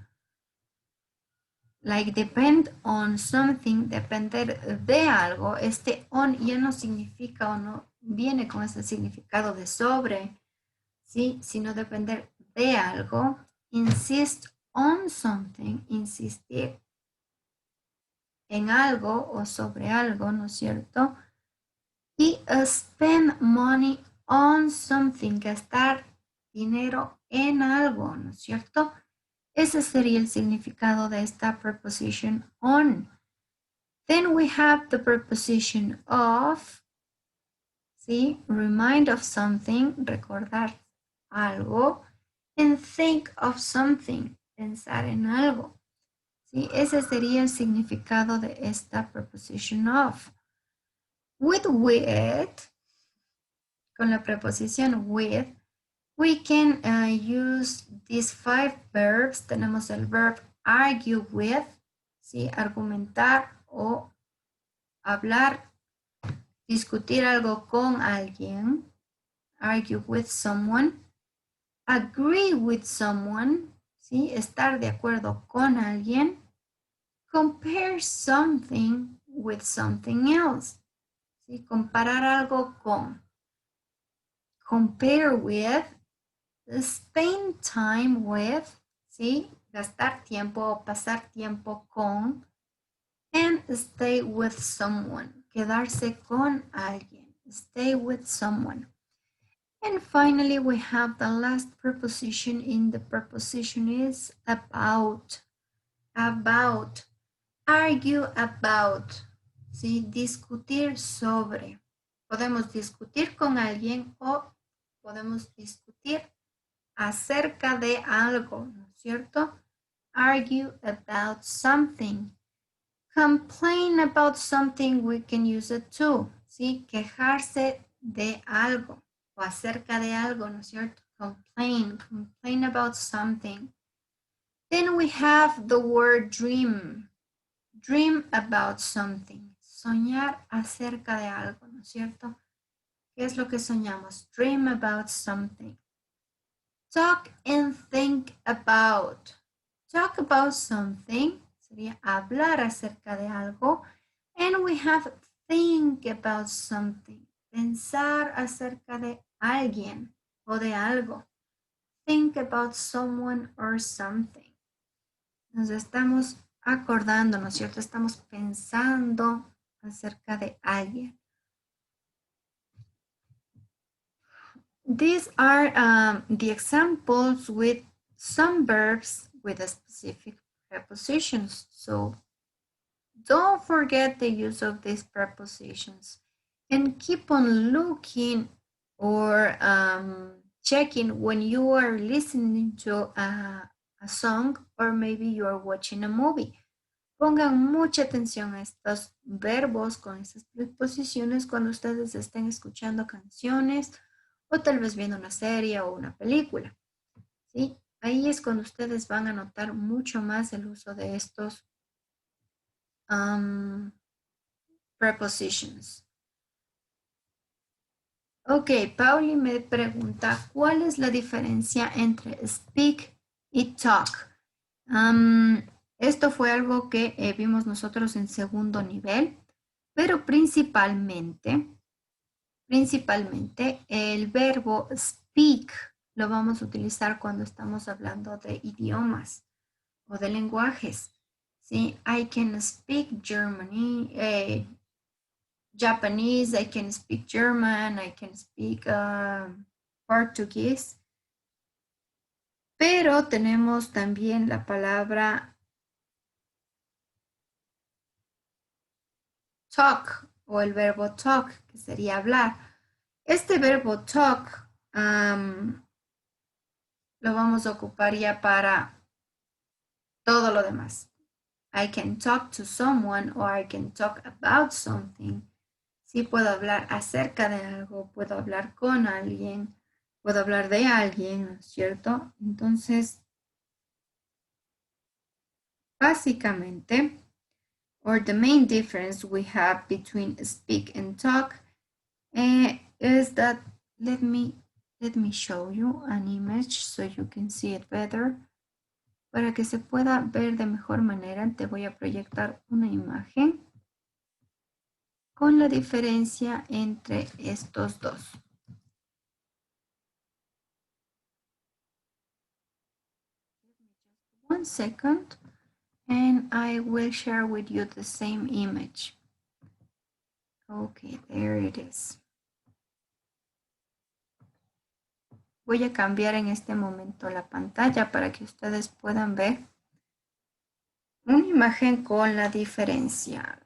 like depend on something, depender de algo. Este on ya no significa o no viene con ese significado de sobre, ¿sí? Sino depender de algo. Insist on something, insistir en algo o sobre algo, ¿no es cierto? Y spend money on something, gastar dinero en algo, ¿no es cierto? Ese sería el significado de esta preposition on. Then we have the preposition of, ¿sí? Remind of something, recordar algo, and think of something, pensar en algo. ¿Sí? Ese sería el significado de esta preposition of. With, con la preposición with, we can use these 5 verbs. Tenemos el verb argue with, ¿sí? Argumentar o hablar, discutir algo con alguien. Argue with someone. Agree with someone, ¿sí? Estar de acuerdo con alguien. Compare something with something else, ¿sí? Comparar algo con. Compare with. Spend time with, ¿sí? Gastar tiempo o pasar tiempo con. And stay with someone. Quedarse con alguien. Stay with someone. And finally, we have the last preposition in the preposition is about. About. Argue about. ¿Sí? Discutir sobre. Podemos discutir con alguien o podemos discutir acerca de algo, ¿no es cierto? Argue about something. Complain about something, we can use it too, ¿sí? Quejarse de algo o acerca de algo, ¿no es cierto? Complain about something. Then we have the word dream. Dream about something. Soñar acerca de algo, ¿no es cierto? ¿Qué es lo que soñamos? Dream about something. Talk and think about. Talk about something. Sería hablar acerca de algo. And we have think about something. Pensar acerca de alguien o de algo. Think about someone or something. Nos estamos acordando, ¿no es cierto? Estamos pensando acerca de alguien. These are the examples with some verbs with a specific prepositions. So don't forget the use of these prepositions and keep on looking or checking when you are listening to a song or maybe you are watching a movie. Pongan mucha atención a estos verbos con estas preposiciones cuando ustedes estén escuchando canciones o tal vez viendo una serie o una película, ¿sí? Ahí es cuando ustedes van a notar mucho más el uso de estos prepositions. Ok, Pauli me pregunta, ¿cuál es la diferencia entre speak y talk? Esto fue algo que vimos nosotros en segundo nivel, pero principalmente el verbo speak lo vamos a utilizar cuando estamos hablando de idiomas o de lenguajes. ¿Sí? I can speak Japanese, I can speak German, I can speak Portuguese. Pero tenemos también la palabra talk o el verbo talk, que sería hablar. Este verbo talk lo vamos a ocupar ya para todo lo demás. I can talk to someone or I can talk about something. Sí, puedo hablar acerca de algo, puedo hablar con alguien, puedo hablar de alguien, ¿no es cierto? Entonces, básicamente, or the main difference we have between speak and talk is that let me show you an image so you can see it better. Para que se pueda ver de mejor manera, te voy a proyectar una imagen con la diferencia entre estos dos. One second, and I will share with you the same image. Okay, there it is. Voy a cambiar en este momento la pantalla para que ustedes puedan ver una imagen con la diferencia.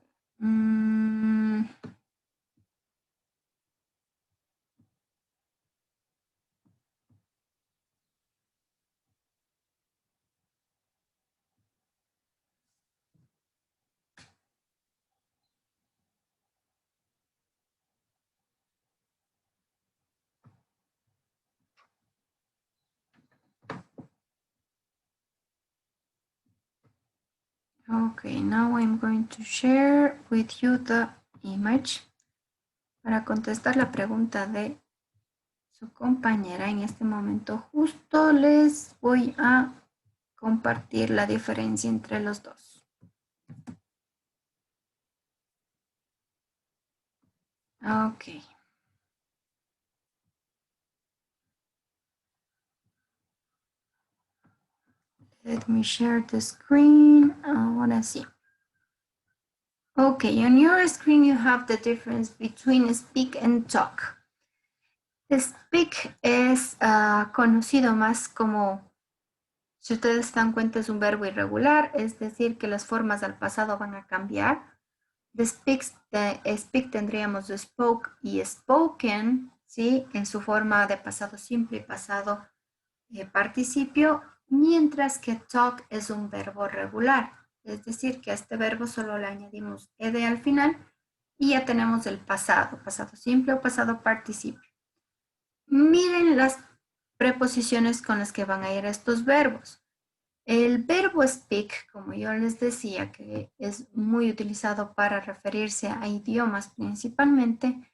Okay, now I'm going to share with you the image. Para contestar la pregunta de su compañera, en este momento justo les voy a compartir la diferencia entre los dos. Ok. Let me share the screen. Ahora sí. Okay, on your screen you have the difference between speak and talk. Speak es conocido más como, si ustedes se dan cuenta, es un verbo irregular, es decir, que las formas del pasado van a cambiar. De speak tendríamos de spoke y spoken, ¿sí? En su forma de pasado simple y pasado participio, mientras que talk es un verbo regular. Es decir, que a este verbo solo le añadimos ed al final y ya tenemos el pasado, pasado simple o pasado participio. Miren las preposiciones con las que van a ir estos verbos. El verbo speak, como yo les decía, que es muy utilizado para referirse a idiomas principalmente,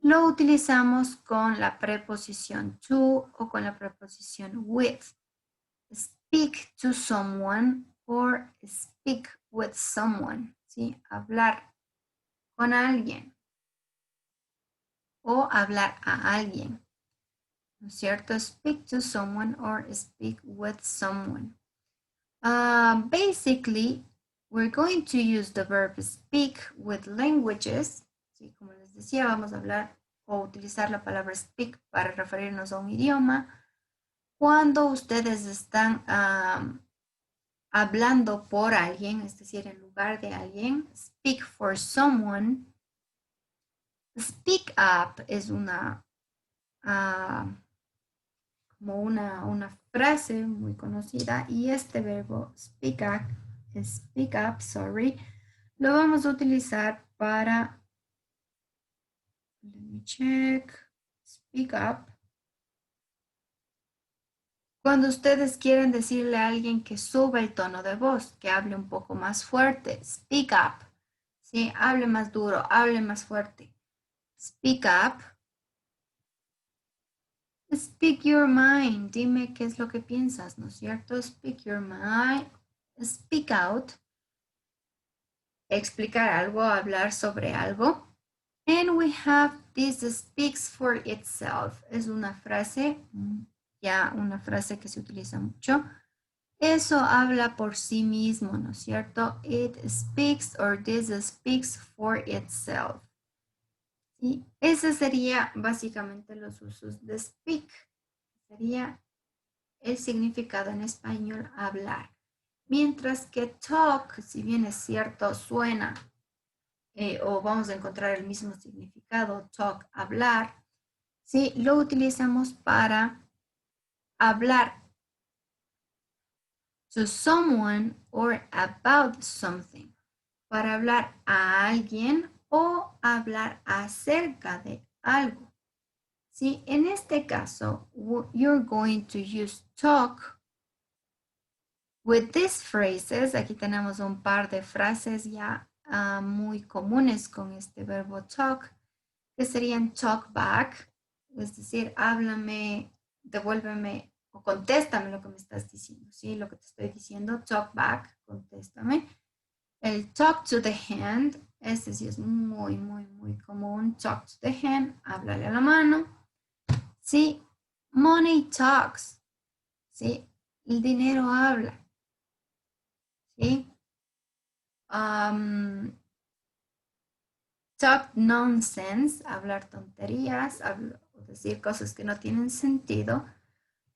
lo utilizamos con la preposición to o con la preposición with. Speak to someone or speak with someone, ¿sí? Hablar con alguien o hablar a alguien, ¿no es cierto? Speak to someone or speak with someone. Basically, we're going to use the verb speak with languages. ¿Sí? Como les decía, vamos a hablar o utilizar la palabra speak para referirnos a un idioma. Cuando ustedes están hablando por alguien, es decir, en lugar de alguien, speak for someone. Speak up es una, como una frase muy conocida y este verbo speak up, sorry, lo vamos a utilizar para, let me check, speak up. Cuando ustedes quieren decirle a alguien que suba el tono de voz, que hable un poco más fuerte, speak up. Sí, hable más duro, hable más fuerte. Speak up. Speak your mind. Dime qué es lo que piensas, ¿no es cierto? Speak your mind. Speak out. Explicar algo, hablar sobre algo. And we have this speaks for itself. Es una frase, ya una frase que se utiliza mucho. Eso habla por sí mismo, ¿no es cierto? It speaks or this speaks for itself. ¿Sí? Ese sería básicamente los usos de speak. Sería el significado en español hablar. Mientras que talk, si bien es cierto, suena o vamos a encontrar el mismo significado, talk, hablar, ¿sí? Lo utilizamos para hablar to someone or about something, para hablar a alguien o hablar acerca de algo. ¿Sí? En este caso, you're going to use talk with these phrases. Aquí tenemos un par de frases ya muy comunes con este verbo talk, que serían talk back, es decir, háblame, devuélveme o contéstame lo que me estás diciendo, ¿sí? Lo que te estoy diciendo, talk back, contéstame. El talk to the hand, este sí es muy, muy, muy común. Talk to the hand, háblale a la mano. Sí, money talks, sí, el dinero habla, sí. Talk nonsense, hablar tonterías, o decir cosas que no tienen sentido.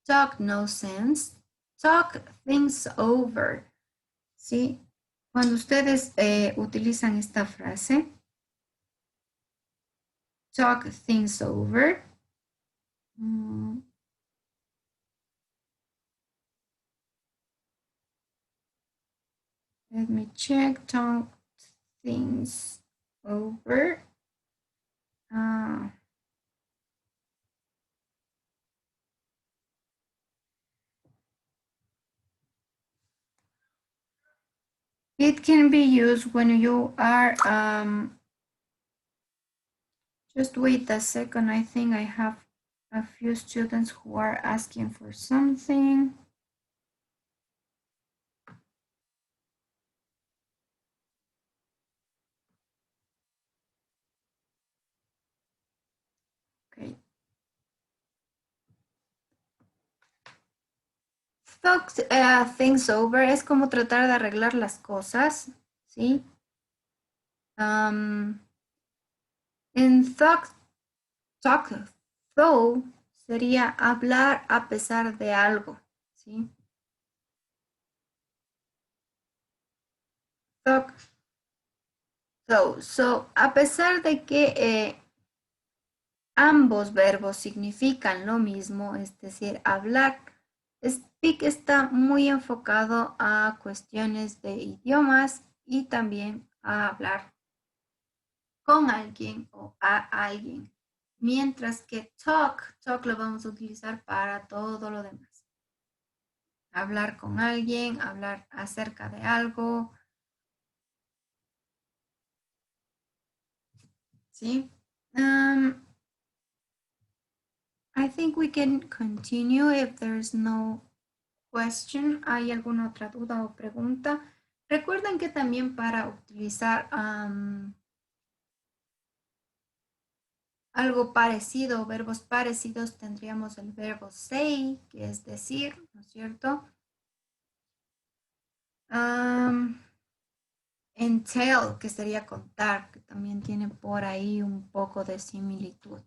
Talk no sense. Talk things over, sí. Cuando ustedes utilizan esta frase, talk things over, let me check, talk things over. It can be used when you are, just wait a second, I think I have a few students who are asking for something. Okay. Talk things over es como tratar de arreglar las cosas, ¿sí? En talk though sería hablar a pesar de algo, ¿sí? Talk though. So, a pesar de que ambos verbos significan lo mismo, es decir, hablar, speak está muy enfocado a cuestiones de idiomas y también a hablar con alguien o a alguien. Mientras que talk lo vamos a utilizar para todo lo demás. Hablar con alguien, hablar acerca de algo. ¿Sí? I think we can continue if there's no question. ¿Hay alguna otra duda o pregunta? Recuerden que también para utilizar algo parecido, verbos parecidos, tendríamos el verbo say, que es decir, ¿no es cierto? Entail, que sería contar, que también tiene por ahí un poco de similitud.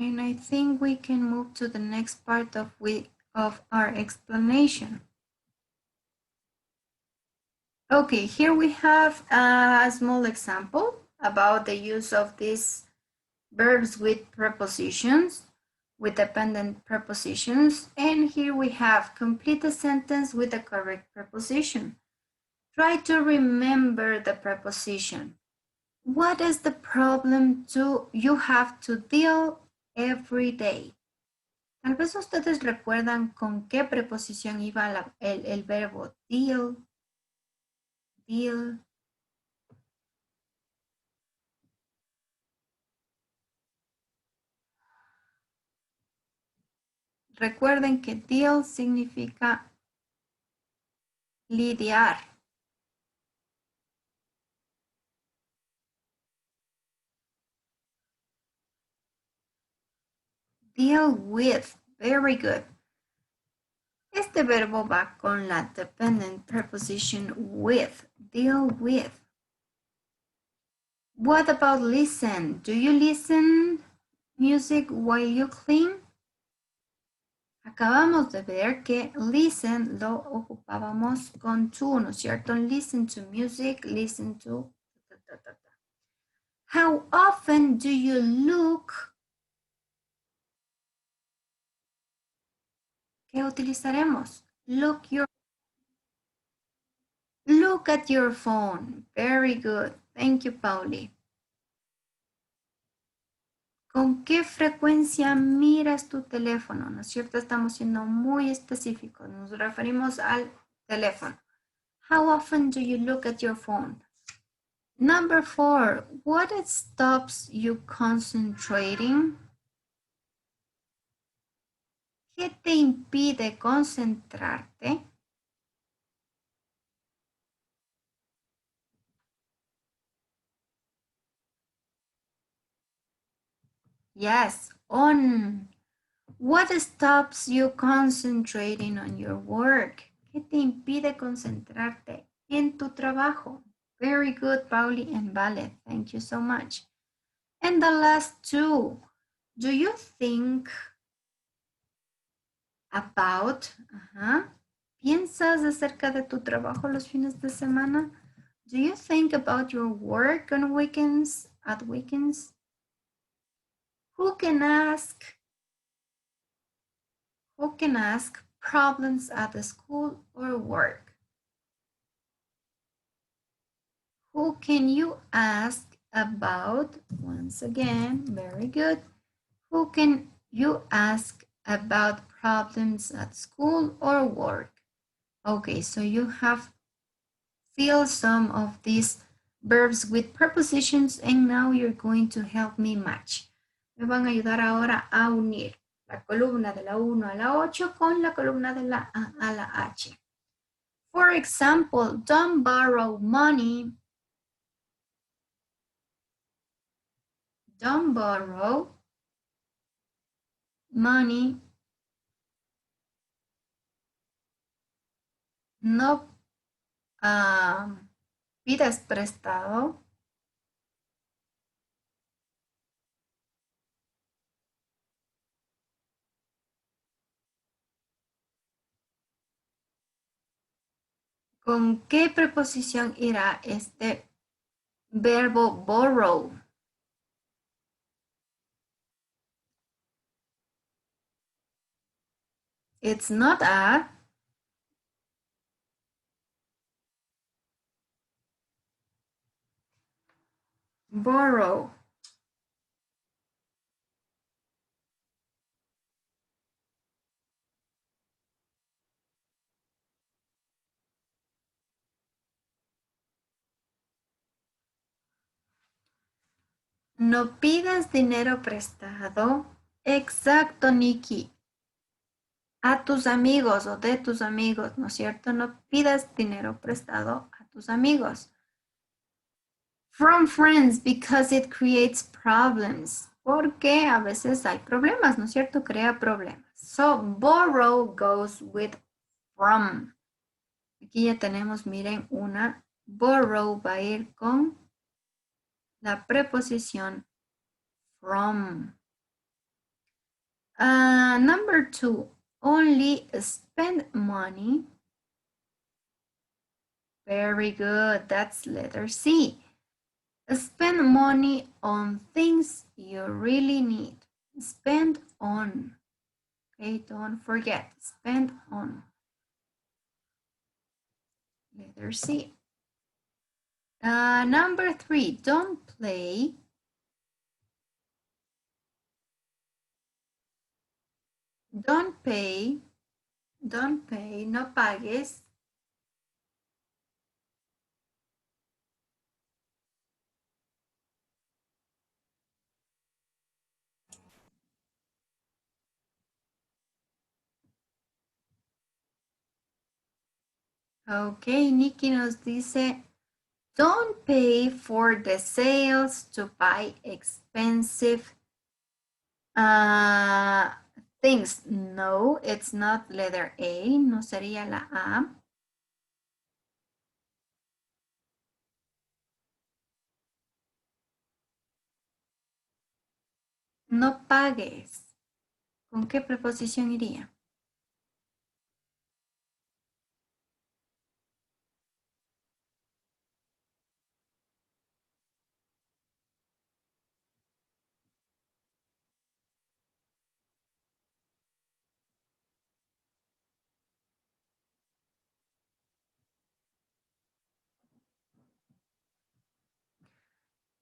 And I think we can move to the next part of our explanation. Okay, here we have a small example about the use of these verbs with prepositions, with dependent prepositions. And here we have complete a sentence with the correct preposition. Try to remember the preposition. What is the problem you have to deal every day? Tal vez ustedes recuerdan con qué preposición iba el verbo deal. Deal. Recuerden que deal significa lidiar. Deal with. Very good. Este verbo va con la dependent preposition with. Deal with. What about listen? Do you listen music while you clean? Acabamos de ver que listen lo ocupábamos con to, ¿no es cierto? Listen to music, listen to... How often do you look? ¿Qué utilizaremos? Look at your phone. Very good. Thank you, Pauli. ¿Con qué frecuencia miras tu teléfono? ¿No es cierto? Estamos siendo muy específicos. Nos referimos al teléfono. How often do you look at your phone? Number 4, what stops you concentrating? ¿Qué te impide concentrarte? Yes, on. What stops you concentrating on your work? ¿Qué te impide concentrarte en tu trabajo? Very good, Pauli and Vale. Thank you so much. And the last two. Do you think about? ¿Piensas acerca de tu trabajo los fines de semana? Do you think about your work on weekends, at weekends? Who can ask problems at the school or work? Who can you ask about? Once again, very good. Who can you ask about problems at school or work? Okay, so you have filled some of these verbs with prepositions and now you're going to help me match. Me van a ayudar ahora a unir la columna de la 1 a la 8 con la columna de la A a la H. For example, don't borrow money. Don't borrow money. No pidas prestado. ¿Con qué preposición irá este verbo borrow? It's not a. Borrow. No pidas dinero prestado. Exacto, Nikki. A tus amigos o de tus amigos, ¿no es cierto? No pidas dinero prestado a tus amigos. From friends because it creates problems. Porque a veces hay problemas, ¿no es cierto? Crea problemas. So, borrow goes with from. Aquí ya tenemos, miren, una. Borrow va a ir con la preposición from. Number 2, only spend money. Very good, that's letter C. Spend money on things you really need. Spend on. Okay, don't forget, spend on. Letter C. Number 3, don't play. Don't pay, no pagues. Ok, Nikki nos dice, don't pay for the sales to buy expensive things. No, it's not letter A, no sería la A. No pagues. ¿Con qué preposición iría?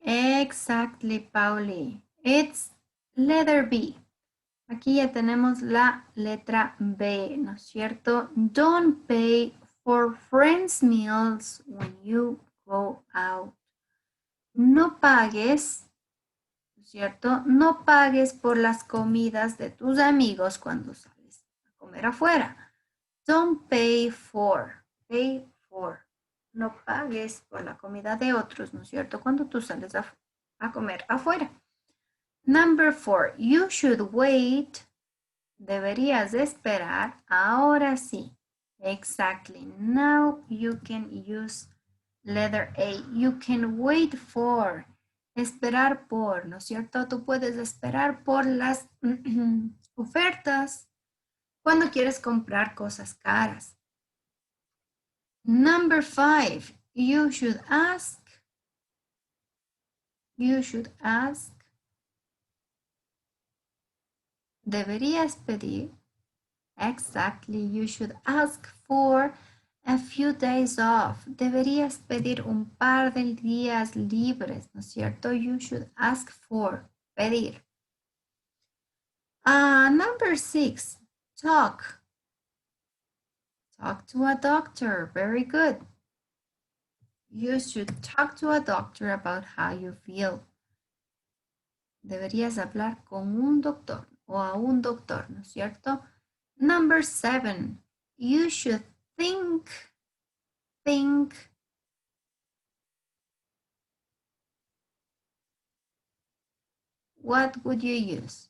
Exactly, Pauli. It's letter B. Aquí ya tenemos la letra B, ¿no es cierto? Don't pay for friends' meals when you go out. No pagues, ¿no es cierto? No pagues por las comidas de tus amigos cuando sales a comer afuera. Don't pay for, pay for. No pagues por la comida de otros, ¿no es cierto? Cuando tú sales a comer afuera. Number 4, you should wait. Deberías esperar. Ahora sí. Exactly. Now you can use letter A. You can wait for. Esperar por, ¿no es cierto? Tú puedes esperar por las ofertas cuando quieres comprar cosas caras. Number 5, you should ask. You should ask. Deberías pedir. Exactly, you should ask for a few days off. Deberías pedir un par de días libres, ¿no es cierto? You should ask for, pedir. Number 6, talk. Talk to a doctor, very good. You should talk to a doctor about how you feel. Deberías hablar con un doctor o a un doctor, ¿no es cierto? Number 7, you should think. What would you use?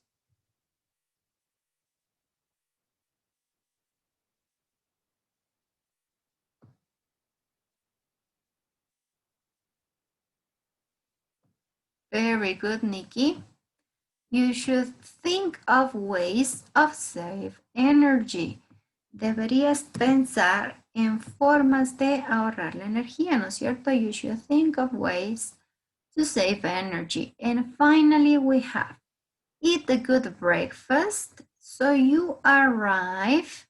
Very good, Nikki. You should think of ways of save energy. Deberías pensar en formas de ahorrar la energía, ¿no es cierto? You should think of ways to save energy. And finally, we have eat a good breakfast so you arrive.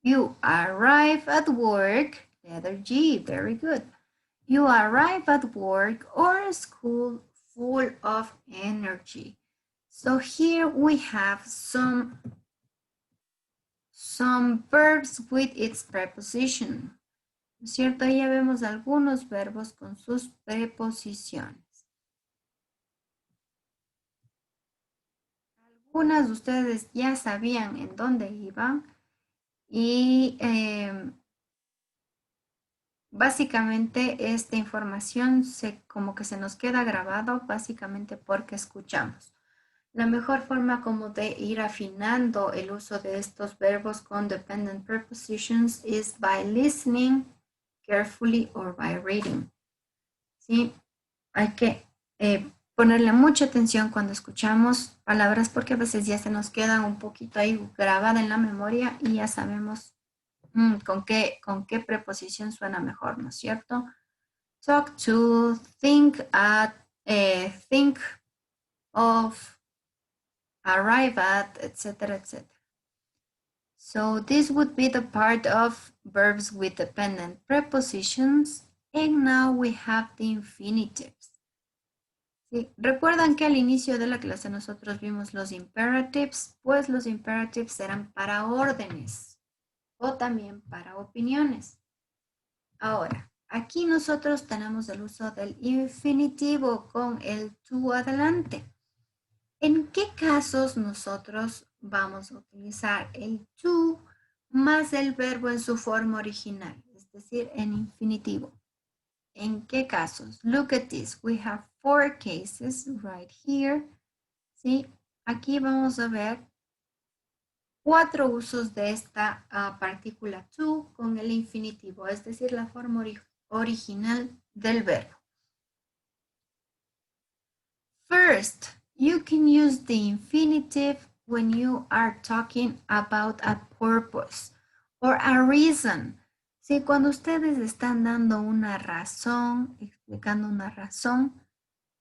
You arrive at work, letter G, very good. You arrive at work or school full of energy. So here we have some verbs with its preposition. ¿No es cierto? Ya vemos algunos verbos con sus preposiciones. Algunas de ustedes ya sabían en dónde iban y básicamente esta información como que se nos queda grabado básicamente porque escuchamos. La mejor forma como de ir afinando el uso de estos verbos con dependent prepositions is by listening carefully or by reading. ¿Sí? Hay que ponerle mucha atención cuando escuchamos palabras porque a veces ya se nos quedan un poquito ahí grabada en la memoria y ya sabemos con qué preposición suena mejor, ¿no es cierto? Talk to, think at, think of, arrive at, etc., etc. So this would be the part of verbs with dependent prepositions. And now we have the infinitives. ¿Sí? ¿Recuerdan que al inicio de la clase nosotros vimos los imperatives? Pues los imperatives eran para órdenes o también para opiniones. Ahora, aquí nosotros tenemos el uso del infinitivo con el to adelante. ¿En qué casos nosotros vamos a utilizar el to más el verbo en su forma original? Es decir, en infinitivo. ¿En qué casos? Look at this. We have 4 cases right here. ¿Sí? Aquí vamos a ver 4 usos de esta partícula to con el infinitivo, es decir, la forma original del verbo. First, you can use the infinitive when you are talking about a purpose or a reason. Sí, cuando ustedes están dando una razón, explicando una razón,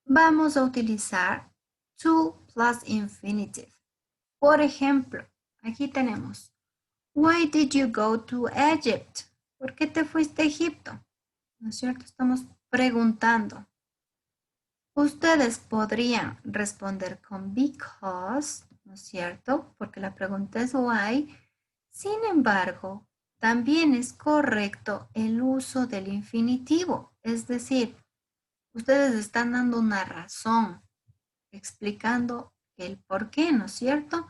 vamos a utilizar to plus infinitive. Por ejemplo, aquí tenemos, Why did you go to Egypt? ¿Por qué te fuiste a Egipto? ¿No es cierto? Estamos preguntando. Ustedes podrían responder con because, ¿no es cierto? Porque la pregunta es why. Sin embargo, también es correcto el uso del infinitivo. Es decir, ustedes están dando una razón, explicando el por qué, ¿no es cierto?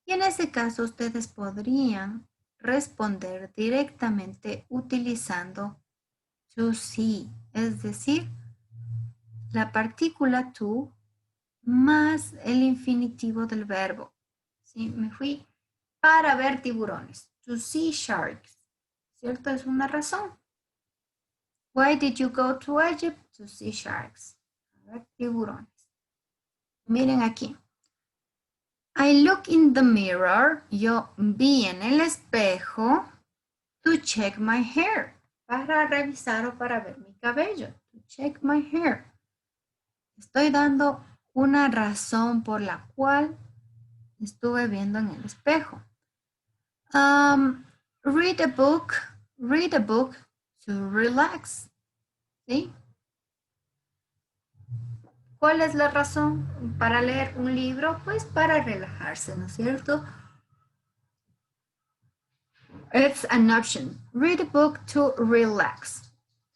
Y en ese caso, ustedes podrían responder directamente utilizando to see, es decir, la partícula to más el infinitivo del verbo. ¿Sí? Me fui para ver tiburones. To see sharks. ¿Cierto? Es una razón. Why did you go to Egypt? To see sharks. A ver tiburones. Miren aquí. I look in the mirror. Yo vi en el espejo. To check my hair. Para revisar o para ver mi cabello. To check my hair. Estoy dando una razón por la cual estuve viendo en el espejo. Read a book to relax. ¿Sí? ¿Cuál es la razón para leer un libro? Pues para relajarse, ¿no es cierto? It's an option. Read a book to relax.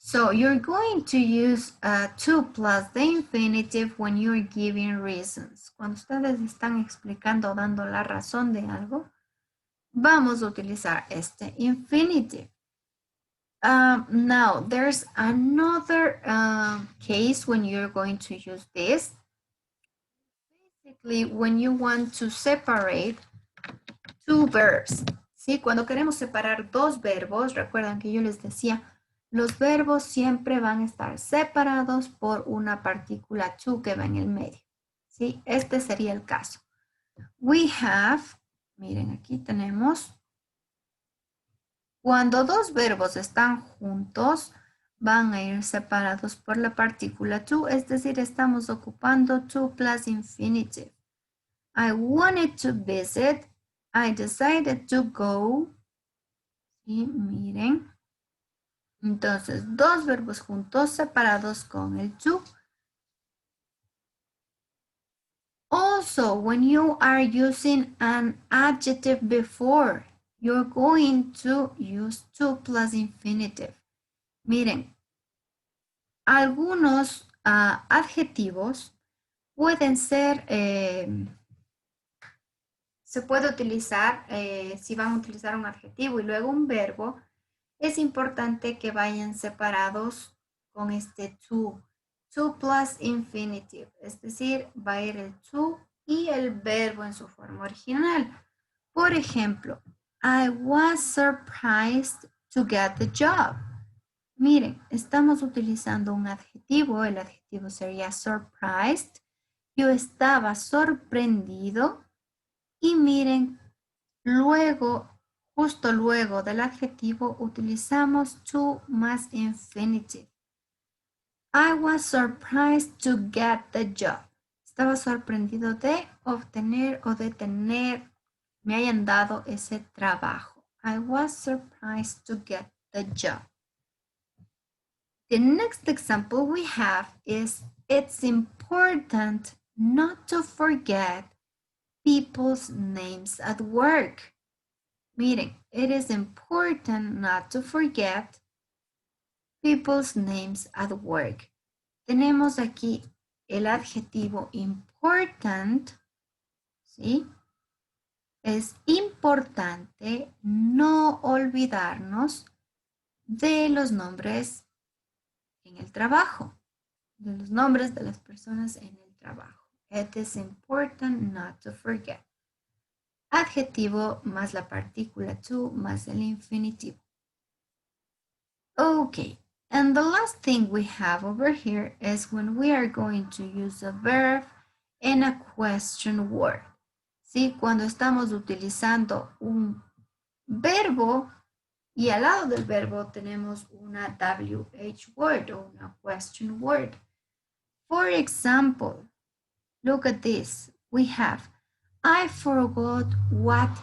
So you're going to use to plus the infinitive when you're giving reasons. Cuando ustedes están explicando o dando la razón de algo, vamos a utilizar este infinitive. Now, there's another case when you're going to use this. Basically, when you want to separate two verbs. ¿Sí? Cuando queremos separar dos verbos, recuerdan que yo les decía, los verbos siempre van a estar separados por una partícula to que va en el medio. ¿Sí? Este sería el caso. We have, miren, aquí tenemos, cuando dos verbos están juntos, van a ir separados por la partícula to, es decir, estamos ocupando to plus infinitive. I wanted to visit. I decided to go. Sí, miren. Entonces, dos verbos juntos separados con el to. Also, when you are using an adjective before, you're going to use to plus infinitive. Miren, algunos adjetivos pueden ser, se puede utilizar, si van a utilizar un adjetivo y luego un verbo, es importante que vayan separados con este to plus infinitive, es decir, va a ir el to y el verbo en su forma original. Por ejemplo, I was surprised to get the job. Miren, estamos utilizando un adjetivo, el adjetivo sería surprised. Yo estaba sorprendido y miren, luego, justo luego del adjetivo utilizamos to más infinitive. I was surprised to get the job. Estaba sorprendido de obtener o de tener, me hayan dado ese trabajo. I was surprised to get the job. The next example we have is it's important not to forget people's names at work. Miren, it is important not to forget people's names at work. Tenemos aquí el adjetivo important, ¿sí? Es importante no olvidarnos de los nombres en el trabajo, de los nombres de las personas en el trabajo. It is important not to forget. Adjetivo más la partícula to más el infinitivo. Okay, and the last thing we have over here is when we are going to use a verb and a question word. ¿Sí? Cuando estamos utilizando un verbo y al lado del verbo tenemos una WH word o una question word. For example, look at this. We have, I forgot what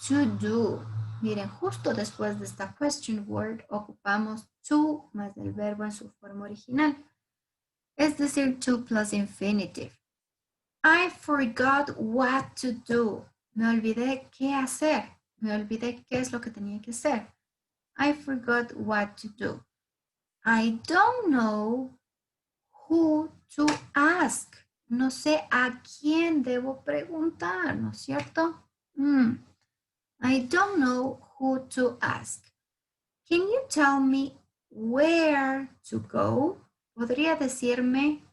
to do. Miren, justo después de esta question word ocupamos to más el verbo en su forma original. Es decir, to plus infinitive. I forgot what to do. Me olvidé qué hacer. Me olvidé qué es lo que tenía que hacer. I forgot what to do. I don't know who to ask. No sé a quién debo preguntar, ¿no es cierto? I don't know who to ask. Can you tell me where to go? ¿Podría decirme?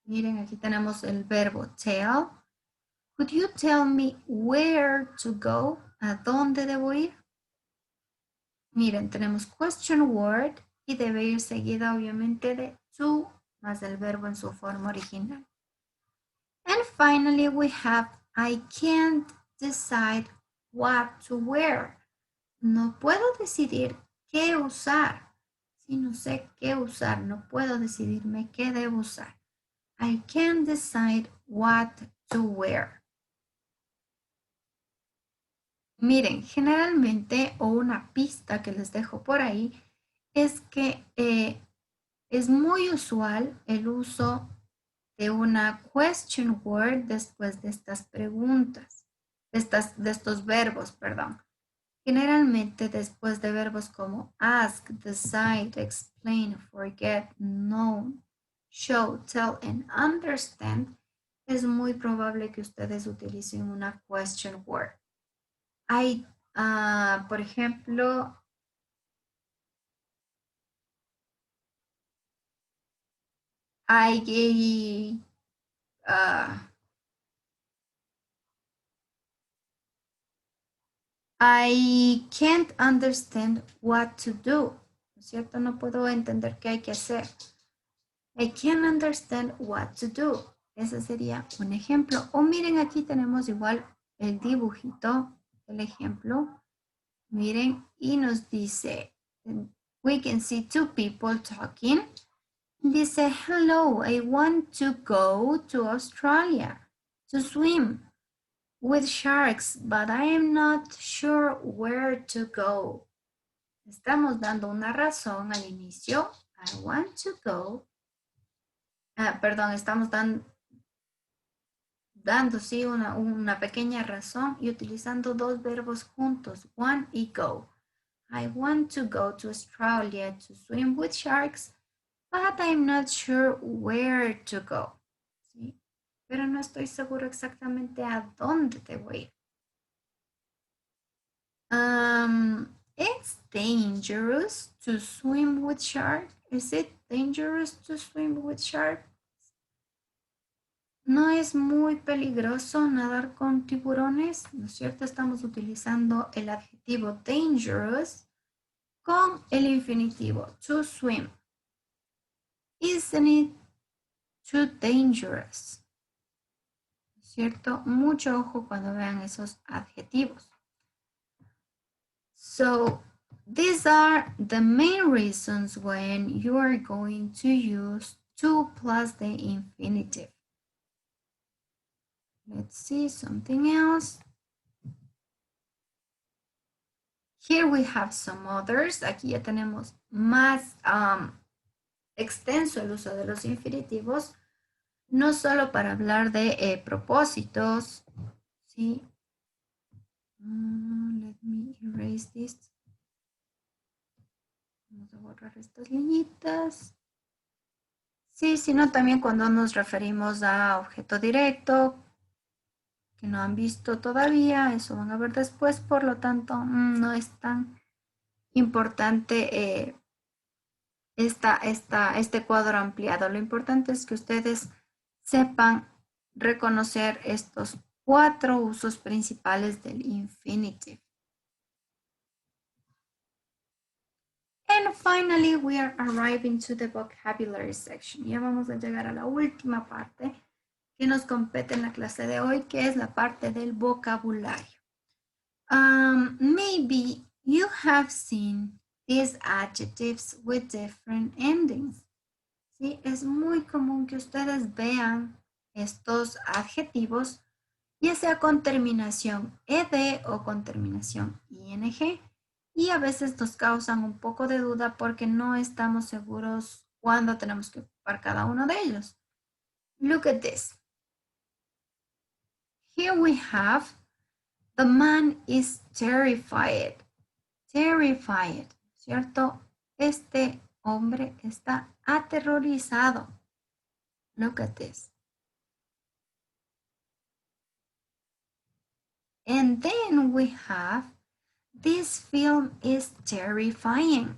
Miren, aquí tenemos el verbo tell. Could you tell me where to go? ¿A dónde debo ir? Miren, tenemos question word y debe ir seguida obviamente de to más el verbo en su forma original. And finally we have I can't decide what to wear. No puedo decidir qué usar. Si no sé qué usar, no puedo decidirme qué debo usar. I can't decide what to wear. Miren, generalmente, o una pista que les dejo por ahí, es que es muy usual el uso de una question word después de estas preguntas, de estos verbos, perdón. Generalmente después de verbos como ask, decide, explain, forget, know, show, tell, and understand, es muy probable que ustedes utilicen una question word. Hay, por ejemplo, I can't understand what to do, ¿no es cierto? No puedo entender qué hay que hacer. I can't understand what to do. Ese sería un ejemplo. O miren, aquí tenemos igual el dibujito, el ejemplo. Miren, y nos dice, we can see two people talking. Dice, hello, I want to go to Australia to swim with sharks, but I am not sure where to go. Estamos dando una razón al inicio. I want to go. Perdón, estamos dando sí una pequeña razón y utilizando dos verbos juntos, want y go. I want to go to Australia to swim with sharks, but I'm not sure where to go. ¿Sí? Pero no estoy seguro exactamente a dónde debo ir. It's dangerous to swim with sharks. Is it dangerous to swim with sharks? No es muy peligroso nadar con tiburones, ¿no es cierto? Estamos utilizando el adjetivo dangerous con el infinitivo to swim. Isn't it too dangerous? ¿No es cierto? Mucho ojo cuando vean esos adjetivos. So, these are the main reasons when you are going to use to plus the infinitive. Let's see something else. Here we have some others. Aquí ya tenemos más extenso el uso de los infinitivos, no solo para hablar de propósitos, ¿sí? Let me erase this. Vamos a borrar estas liñitas. Sí, sino también cuando nos referimos a objeto directo, que no han visto todavía, eso van a ver después, por lo tanto, no es tan importante este cuadro ampliado. Lo importante es que ustedes sepan reconocer estos 4 usos principales del infinitive. And finally, we are arriving to the vocabulary section. Ya vamos a llegar a la última parte que nos compete en la clase de hoy, que es la parte del vocabulario. Maybe you have seen these adjectives with different endings. ¿Sí? Es muy común que ustedes vean estos adjetivos ya sea con terminación ed o con terminación ing. Y a veces nos causan un poco de duda porque no estamos seguros cuándo tenemos que ocupar cada uno de ellos. Look at this. Here we have, the man is terrified. Terrified, ¿cierto? Este hombre está aterrorizado. Look at this. And then we have, this film is terrifying.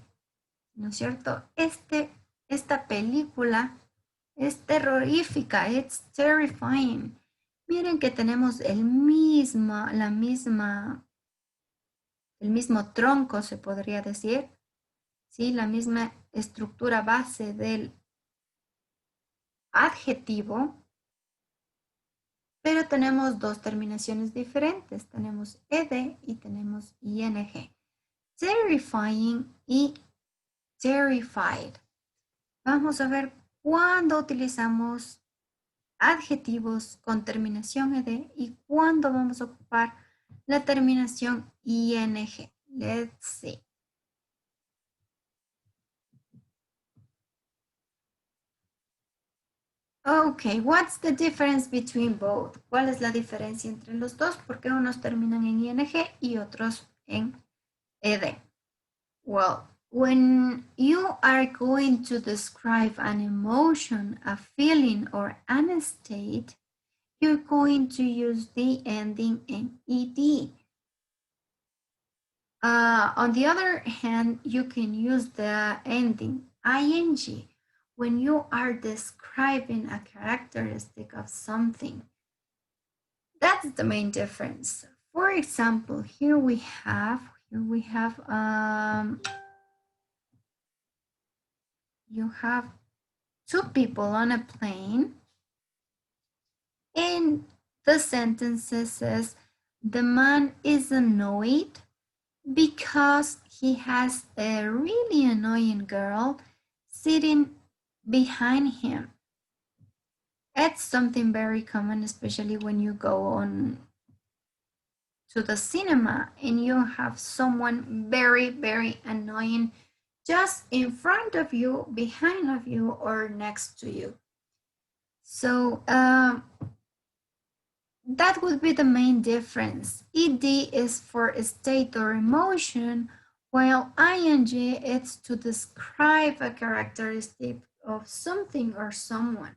¿No es cierto? Esta película es terrorífica. It's terrifying. Miren que tenemos el mismo tronco, se podría decir. ¿Sí? La misma estructura base del adjetivo, pero tenemos dos terminaciones diferentes. Tenemos ed y tenemos ing. Terrifying y terrified. Vamos a ver cuándo utilizamos adjetivos con terminación ed y cuándo vamos a ocupar la terminación ing. Let's see. Okay, what's the difference between both? ¿Cuál es la diferencia entre los dos? Porque unos terminan en ing y otros en ed. Well, when you are going to describe an emotion, a feeling, or an state, you're going to use the ending in ed. On the other hand, you can use the ending ing when you are describing a characteristic of something. That's the main difference. For example, here we have you have two people on a plane, and the sentence says, the man is annoyed because he has a really annoying girl sitting behind him. It's something very common, especially when you go on to the cinema and you have someone very, very annoying just in front of you, behind of you, or next to you. So that would be the main difference. Ed is for a state or emotion, while ing is to describe a characteristic of something or someone.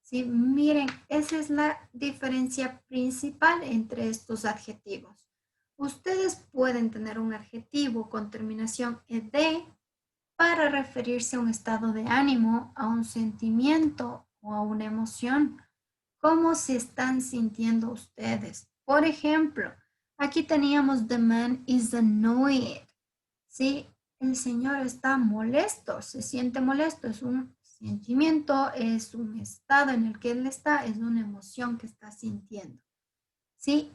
¿Sí? Miren, esa es la diferencia principal entre estos adjetivos. Ustedes pueden tener un adjetivo con terminación ed para referirse a un estado de ánimo, a un sentimiento o a una emoción. ¿Cómo se están sintiendo ustedes? Por ejemplo, aquí teníamos the man is annoyed. ¿Sí? El señor está molesto, se siente molesto, es un sentimiento, es un estado en el que él está, es una emoción que está sintiendo. ¿Sí?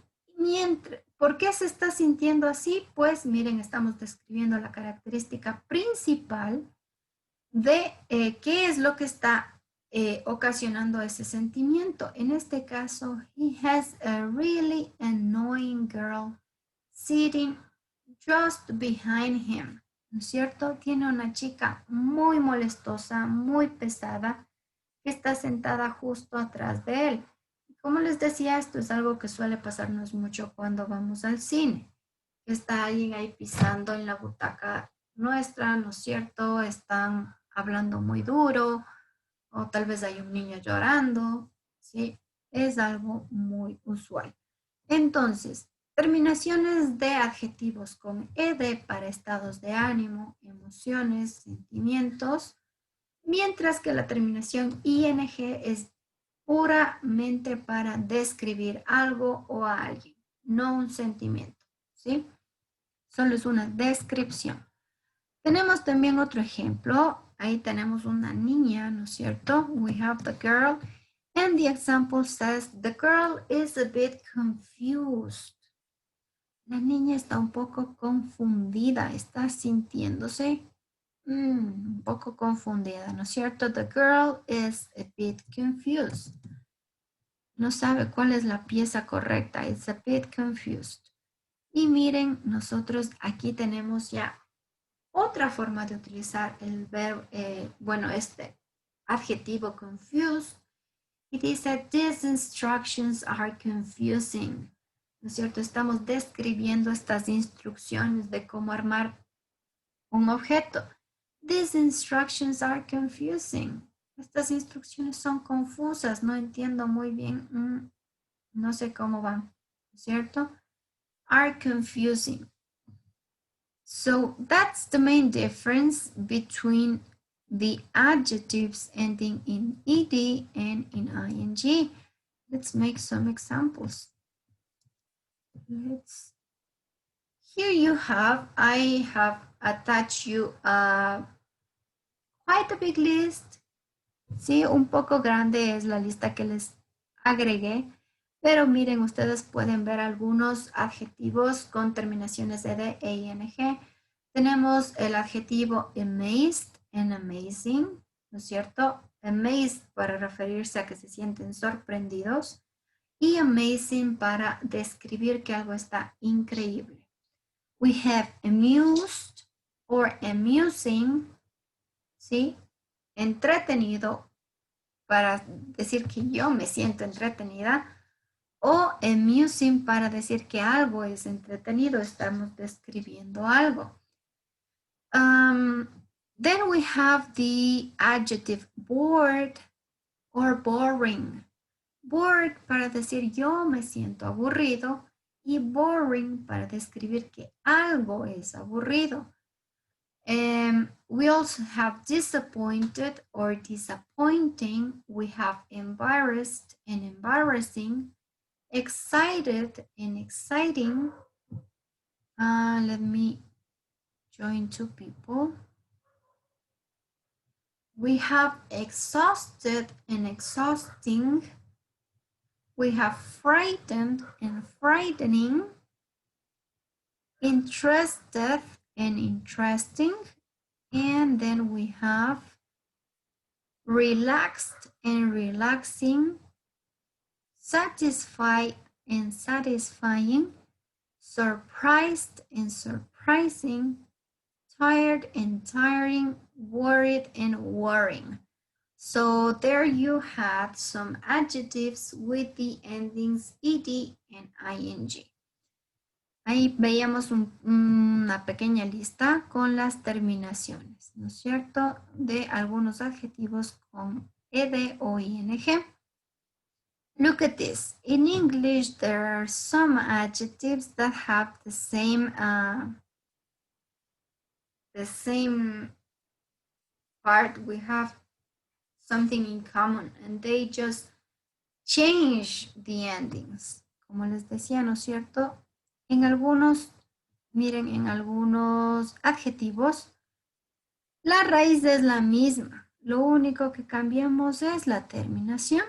¿Por qué se está sintiendo así? Pues miren, estamos describiendo la característica principal de qué es lo que está ocasionando ese sentimiento. En este caso, he has a really annoying girl sitting just behind him. ¿No es cierto? Tiene una chica muy molestosa, muy pesada, que está sentada justo atrás de él. Como les decía, esto es algo que suele pasarnos mucho cuando vamos al cine. Está alguien ahí pisando en la butaca nuestra, ¿no es cierto? Están hablando muy duro o tal vez hay un niño llorando, ¿sí? Es algo muy usual. Entonces, terminaciones de adjetivos con ed para estados de ánimo, emociones, sentimientos, mientras que la terminación ing es puramente para describir algo o a alguien, no un sentimiento, ¿sí? Solo es una descripción. Tenemos también otro ejemplo. Ahí tenemos una niña, ¿no es cierto? We have the girl. And the example says, the girl is a bit confused. La niña está un poco confundida, está sintiéndose un poco confundida, ¿no es cierto? The girl is a bit confused. no sabe cuál es la pieza correcta. It's a bit confused. Y miren, nosotros aquí tenemos ya otra forma de utilizar el verbo, bueno, este adjetivo confused. Y dice, these instructions are confusing. ¿No es cierto? Estamos describiendo estas instrucciones de cómo armar un objeto. These instructions are confusing. Estas instrucciones son confusas, no entiendo muy bien, no sé cómo van, ¿cierto? Are confusing. So that's the main difference between the adjectives ending in ed and in ing. Let's make some examples. Here you have, I have attached you quite a big list. Sí, un poco grande es la lista que les agregué, pero miren, ustedes pueden ver algunos adjetivos con terminaciones ed e ing. Tenemos el adjetivo amazed and amazing, ¿no es cierto? Amazed para referirse a que se sienten sorprendidos y amazing para describir que algo está increíble. We have amused or amusing, ¿sí? Entretenido para decir que yo me siento entretenida o amusing para decir que algo es entretenido, estamos describiendo algo. Then we have the adjective bored or boring. Bored para decir yo me siento aburrido y boring para describir que algo es aburrido. We also have disappointed or disappointing. We have embarrassed and embarrassing, excited and exciting. Let me join two people. We have exhausted and exhausting. We have frightened and frightening, interested and interesting, and then we have relaxed and relaxing, satisfied and satisfying, surprised and surprising, tired and tiring, worried and worrying. So there you had some adjectives with the endings ed and ing. Ahí veíamos una pequeña lista con las terminaciones, ¿no es cierto? De algunos adjetivos con ed o ing. Look at this. In English, there are some adjectives that have the same part. We have something in common, and they just change the endings. Como les decía, ¿no es cierto? En algunos, miren, en algunos adjetivos, la raíz es la misma. Lo único que cambiamos es la terminación.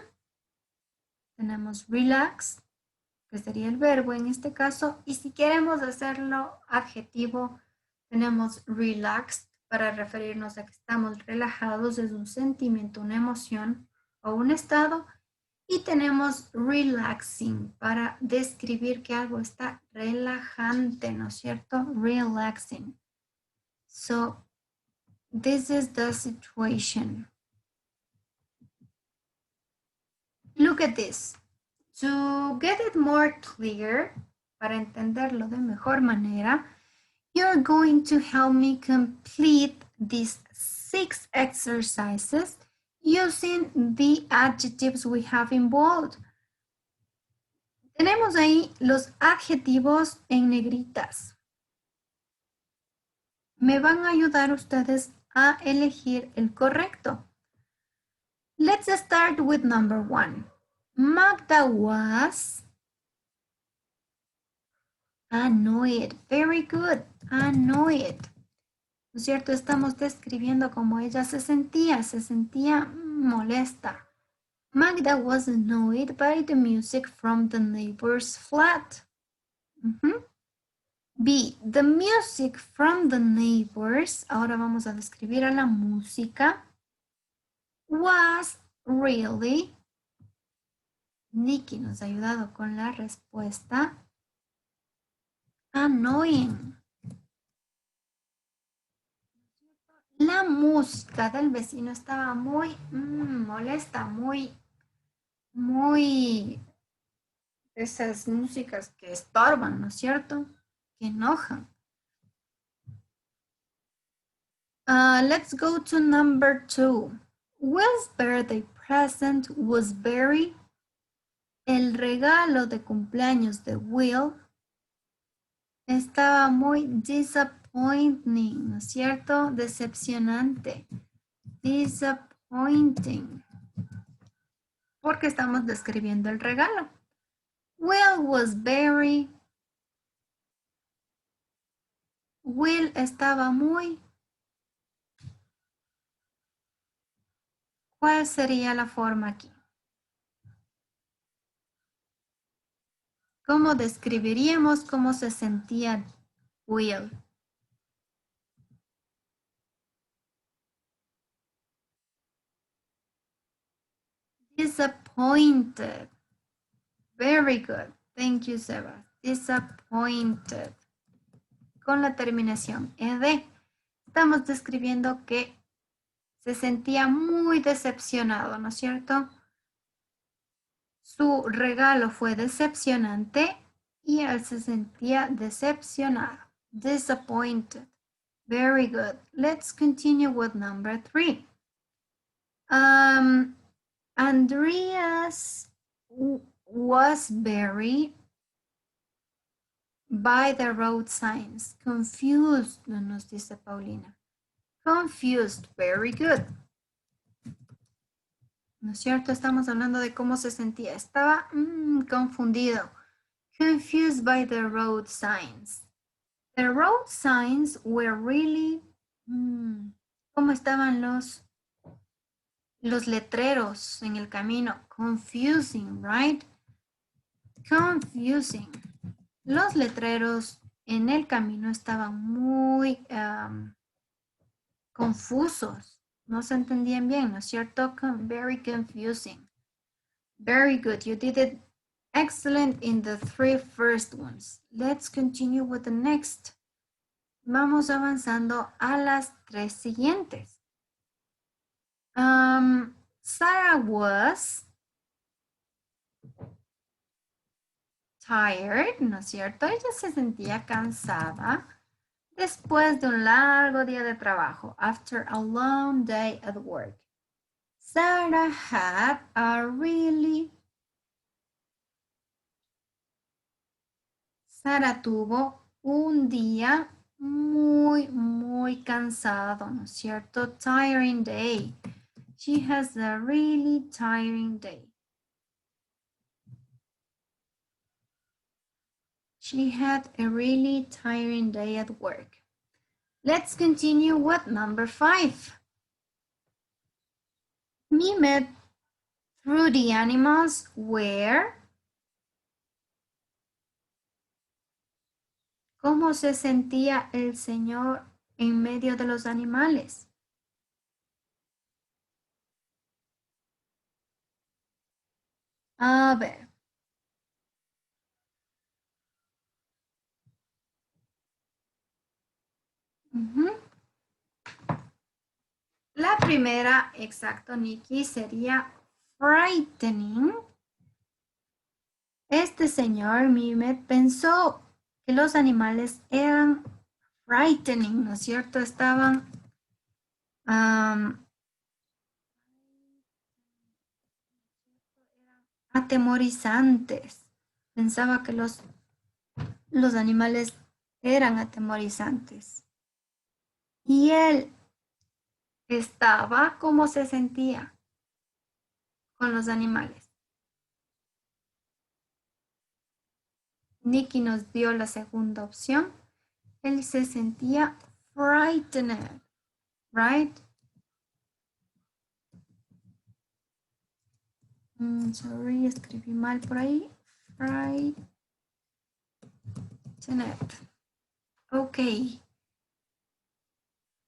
Tenemos relax, que sería el verbo en este caso, y si queremos hacerlo adjetivo, tenemos relaxed para referirnos a que estamos relajados, es un sentimiento, una emoción o un estado, y tenemos relaxing para describir que algo está relajante, ¿no es cierto? Relaxing. So, this is the situation. Look at this. To get it more clear, para entenderlo de mejor manera, you're going to help me complete these 6 exercises using the adjectives we have in bold. Tenemos ahí los adjetivos en negritas. Me van a ayudar ustedes a elegir el correcto. Let's start with number 1. Magda was annoyed. Very good. Annoyed. ¿No es cierto? Estamos describiendo cómo ella se sentía molesta. Magda was annoyed by the music from the neighbor's flat. B, the music from the neighbors, ahora vamos a describir a la música, was really Nikki nos ha ayudado con la respuesta. Annoying. La música del vecino estaba muy molesta, muy esas músicas que estorban, ¿no es cierto? Que enojan. Let's go to number 2. Will's birthday present was very. El regalo de cumpleaños de Will estaba muy disappointing, ¿no es cierto? Decepcionante. Disappointing. Porque estamos describiendo el regalo. Will was very. Will estaba muy. ¿Cuál sería la forma aquí? ¿Cómo describiríamos cómo se sentía Will? Disappointed. Very good. Thank you, Seba. Disappointed. Con la terminación ed. Estamos describiendo que se sentía muy decepcionado, ¿no es cierto? Su regalo fue decepcionante y él se sentía decepcionado. Disappointed. Very good. Let's continue with number 3. Andreas was very by the road signs. Confused, nos dice Paulina. Confused, very good. ¿No es cierto? Estamos hablando de cómo se sentía. Estaba confundido. Confused by the road signs. The road signs were really... ¿Cómo estaban los letreros en el camino? Confusing, right? Confusing. Los letreros en el camino estaban muy confusos. No se entendían bien, ¿no es cierto? Very confusing. Very good. You did it excellent in the 3 first ones. Let's continue with the next. Vamos avanzando a las 3 siguientes. Sarah was tired, ¿no es cierto? Ella se sentía cansada después de un largo día de trabajo. After a long day at work. Sarah had a really... Sara tuvo un día muy cansado, ¿no es cierto? Tiring day. She has a really tiring day. She had a really tiring day at work. Let's continue with number 5. Mehmet through the animals were. ¿Cómo se sentía el Señor en medio de los animales? A ver. La primera, exacto, Nikki, sería frightening. Este señor Mimet pensó que los animales eran frightening, ¿no es cierto? Estaban atemorizantes. Pensaba que los animales eran atemorizantes. Y él estaba, ¿cómo se sentía con los animales? Nikki nos dio la segunda opción. Él se sentía frightened, right? Sorry, escribí mal por ahí. Frightened. Okay.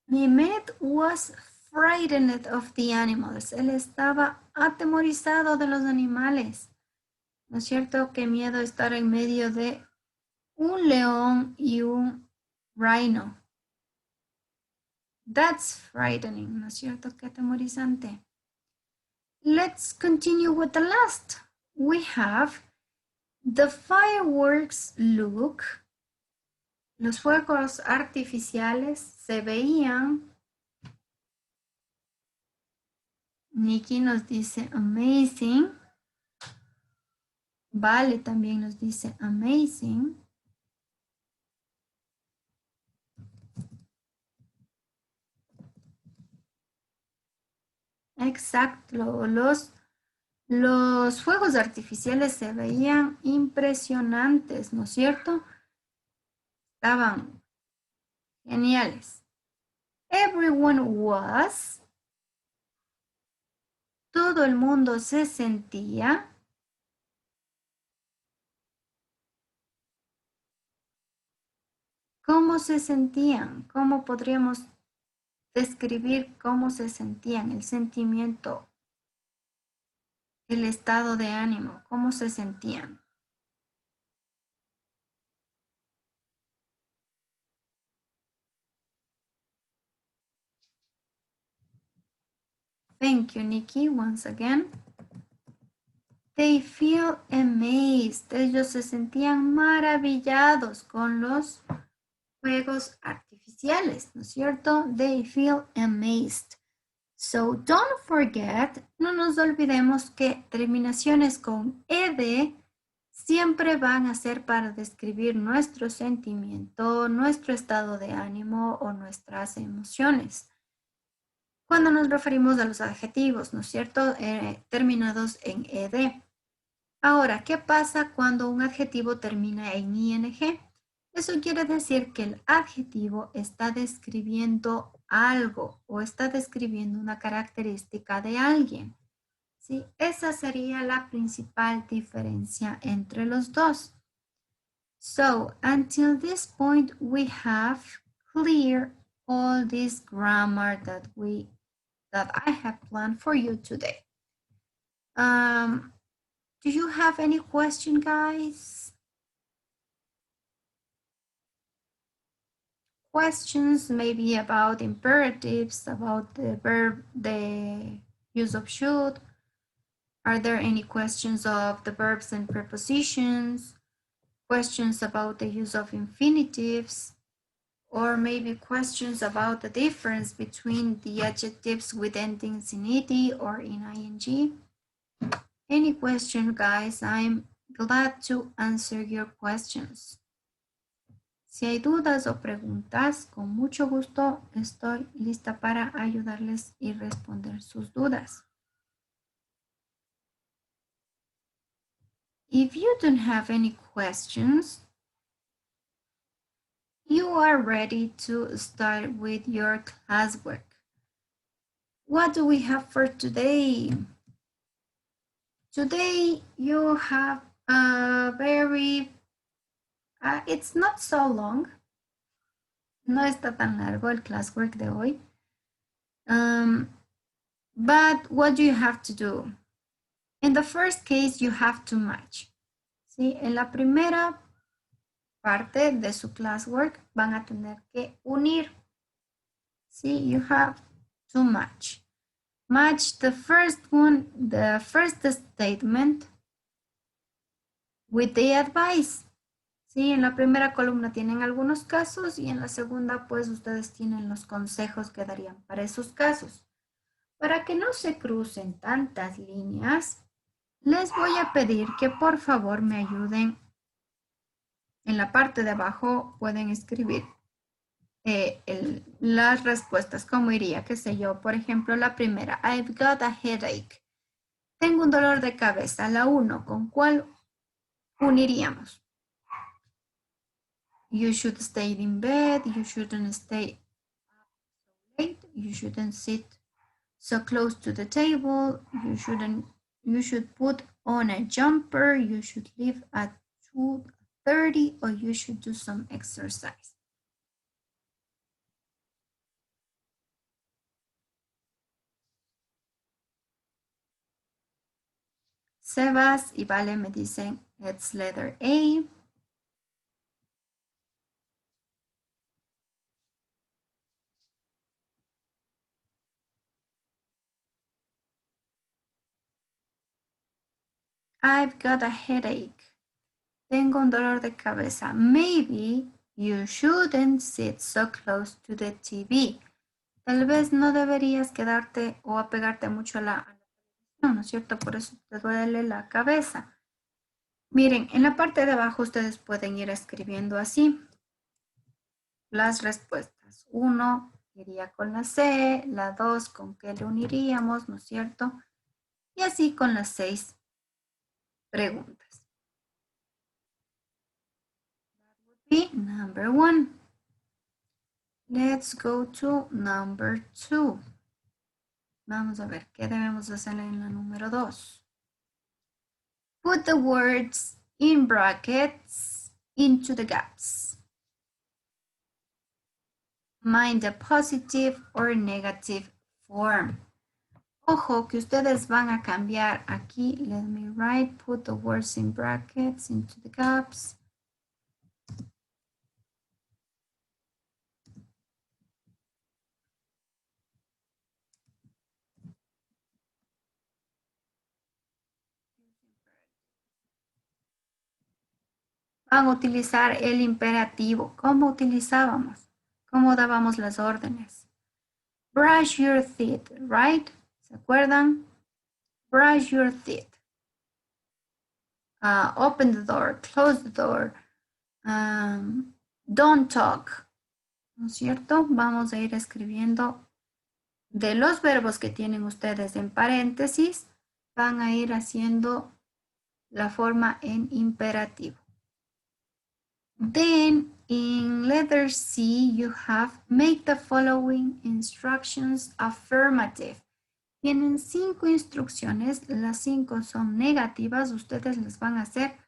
Mehmet was frightened of the animals. Él estaba atemorizado de los animales. ¿No es cierto? Qué miedo estar en medio de un león y un rhino. That's frightening, ¿no es cierto? Qué atemorizante. Let's continue with the last. We have the fireworks look. Los fuegos artificiales se veían. Nikki nos dice amazing. Vale también nos dice amazing. Exacto. Los fuegos artificiales se veían impresionantes, ¿no es cierto? Estaban geniales. Everyone was. Todo el mundo se sentía. ¿Cómo se sentían? ¿Cómo podríamos describir cómo se sentían? El sentimiento, el estado de ánimo, ¿cómo se sentían? Thank you, Nikki, once again. They feel amazed. Ellos se sentían maravillados con los juegos artificiales, ¿no es cierto? They feel amazed. So don't forget, no nos olvidemos que terminaciones con ed siempre van a ser para describir nuestro sentimiento, nuestro estado de ánimo o nuestras emociones. Cuando nos referimos a los adjetivos, ¿no es cierto? Terminados en ed. Ahora, ¿qué pasa cuando un adjetivo termina en ing? Eso quiere decir que el adjetivo está describiendo algo o está describiendo una característica de alguien. ¿Sí? Esa sería la principal diferencia entre los dos. So, until this point, we have cleared all this grammar that I have planned for you today. Do you have any question, guys? Questions maybe about imperatives, about the verb, the use of should. Are there any questions of the verbs and prepositions? Questions about the use of infinitives? Or maybe questions about the difference between the adjectives with endings in ed or in ing? Any question, guys? I'm glad to answer your questions. Si hay dudas o preguntas, con mucho gusto estoy lista para ayudarles y responder sus dudas. If you don't have any questions, you are ready to start with your classwork. What do we have for today? Today you have a very, it's not so long. No está tan largo el classwork de hoy. But what do you have to do? In the first case, you have to match. ¿Sí? En la primera parte de su classwork van a tener que unir. ¿Sí? You have to match. Match the first one, the first statement with the advice. ¿Sí? En la primera columna tienen algunos casos y en la segunda pues ustedes tienen los consejos que darían para esos casos. Para que no se crucen tantas líneas, les voy a pedir que por favor me ayuden. En la parte de abajo pueden escribir las respuestas, como iría, qué sé yo, por ejemplo, la primera, I've got a headache. Tengo un dolor de cabeza. La 1, ¿con cuál uniríamos? You should stay in bed. You shouldn't stay late. You shouldn't sit so close to the table. You should put on a jumper. You should leave at 2:30 or you should do some exercise. Sebas y Vale me dicen, it's letter A. I've got a headache. Tengo un dolor de cabeza. Maybe you shouldn't sit so close to the TV. Tal vez no deberías quedarte o apegarte mucho a la televisión, ¿no es cierto? Por eso te duele la cabeza. Miren, en la parte de abajo ustedes pueden ir escribiendo así las respuestas. 1 iría con la C, la 2 con qué le uniríamos, ¿no es cierto? Y así con las 6 preguntas. That would be number 1. Let's go to number 2. Vamos a ver, ¿qué debemos hacer en la número 2? Put the words in brackets into the gaps. Mind the positive or negative form. Ojo que ustedes van a cambiar aquí. Let me write, put the words in brackets into the gaps. Van a utilizar el imperativo. ¿Cómo utilizábamos? ¿Cómo dábamos las órdenes? Brush your teeth, right? ¿Se acuerdan? Brush your teeth. Open the door, close the door. Don't talk. ¿No es cierto? Vamos a ir escribiendo de los verbos que tienen ustedes en paréntesis, van a ir haciendo la forma en imperativo. Then in letter C, you have make the following instructions affirmative. Tienen 5 instrucciones, las 5 son negativas, ustedes las van a hacer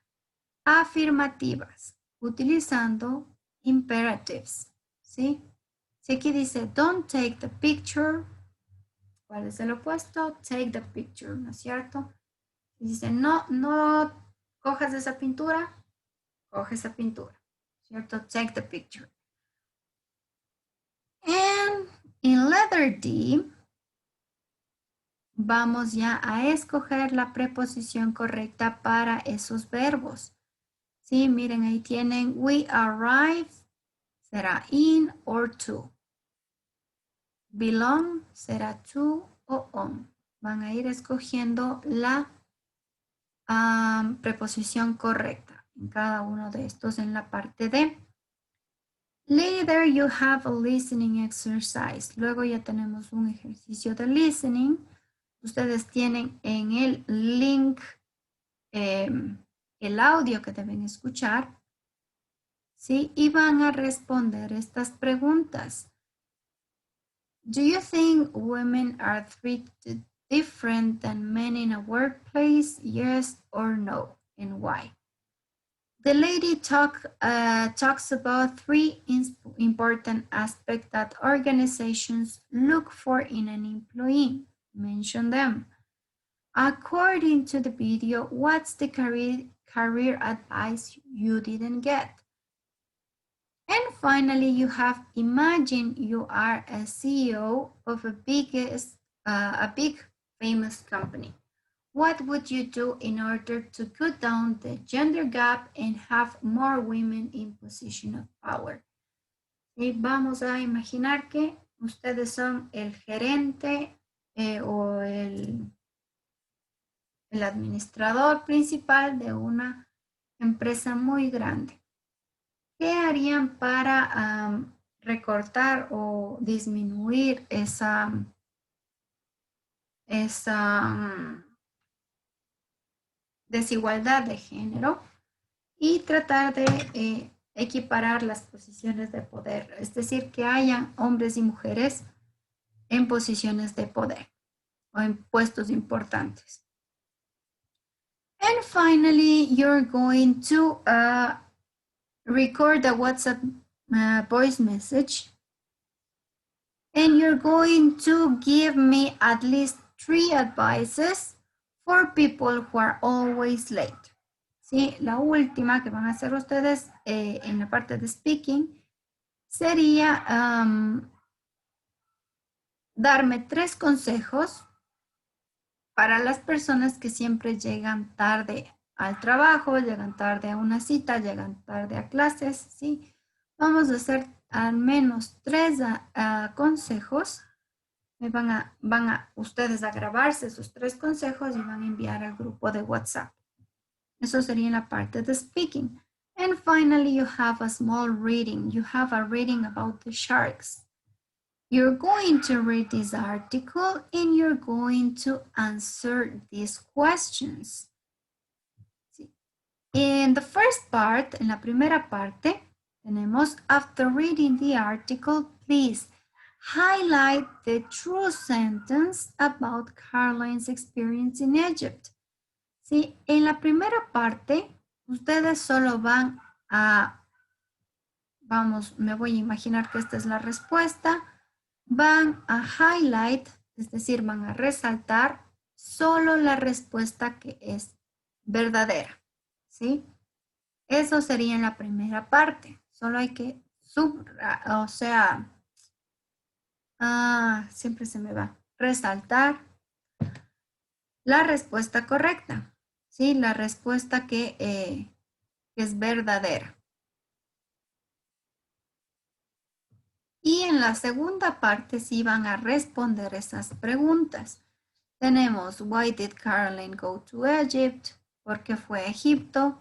afirmativas, utilizando imperatives, ¿sí? Si aquí dice, don't take the picture, ¿cuál es el opuesto? Take the picture, ¿no es cierto? Si dice, no cojas esa pintura, coge esa pintura, ¿cierto? Take the picture. And in letter D, vamos ya a escoger la preposición correcta para esos verbos. Sí, miren, ahí tienen, we arrive, será in or to. Belong será to o on. Van a ir escogiendo la preposición correcta en cada uno de estos en la parte D. Later you have a listening exercise. Luego ya tenemos un ejercicio de listening. Ustedes tienen en el link el audio que deben escuchar, ¿sí? Y van a responder estas preguntas. Do you think women are treated different than men in a workplace? Yes or no, and why? The lady talks about 3 important aspects that organizations look for in an employee. Mention them. According to the video, what's the career advice you didn't get? And finally, you have imagine you are a CEO of a big famous company. What would you do in order to cut down the gender gap and have more women in position of power? Y vamos a imaginar que ustedes son el gerente o el administrador principal de una empresa muy grande. ¿Qué harían para recortar o disminuir esa desigualdad de género y tratar de equiparar las posiciones de poder? Es decir, que hayan hombres y mujeres en posiciones de poder o en puestos importantes. And finally, you're going to record a WhatsApp voice message, and you're going to give me at least 3 advices For people who are always late. ¿Sí? La última que van a hacer ustedes en la parte de speaking sería darme 3 consejos para las personas que siempre llegan tarde al trabajo, llegan tarde a una cita, llegan tarde a clases, ¿sí? Vamos a hacer al menos 3 consejos. Van a ustedes a grabarse sus 3 consejos y van a enviar al grupo de WhatsApp. Eso sería en la parte de speaking. And finally, you have a small reading. You have a reading about the sharks. You're going to read this article and you're going to answer these questions. In the first part, en la primera parte, tenemos, after reading the article, please highlight the true sentence about Caroline's experience in Egypt. Sí, en la primera parte, ustedes solo van a, vamos, me voy a imaginar que esta es la respuesta, van a highlight, es decir, van a resaltar solo la respuesta que es verdadera, ¿sí? Eso sería en la primera parte. Solo hay que o sea, siempre se me va, resaltar la respuesta correcta, ¿sí? La respuesta que es verdadera. Y en la segunda parte sí van a responder esas preguntas. Tenemos, why did Caroline go to Egypt? ¿Por qué fue a Egipto?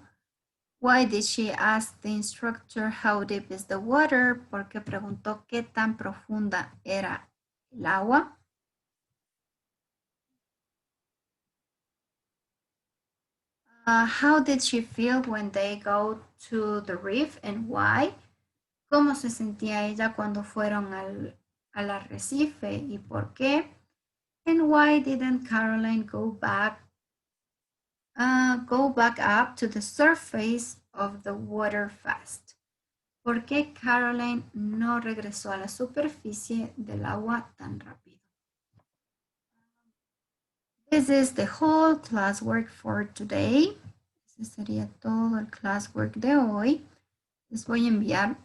Why did she ask the instructor how deep is the water? ¿Por qué preguntó qué tan profunda era el agua? How did she feel when they go to the reef and why? ¿Cómo se sentía ella cuando fueron al arrecife y por qué? And why didn't Caroline go back up to the surface of the water fast? ¿Por qué Caroline no regresó a la superficie del agua tan rápido? This is the whole classwork for today. Ese sería todo el classwork de hoy. Les voy a enviar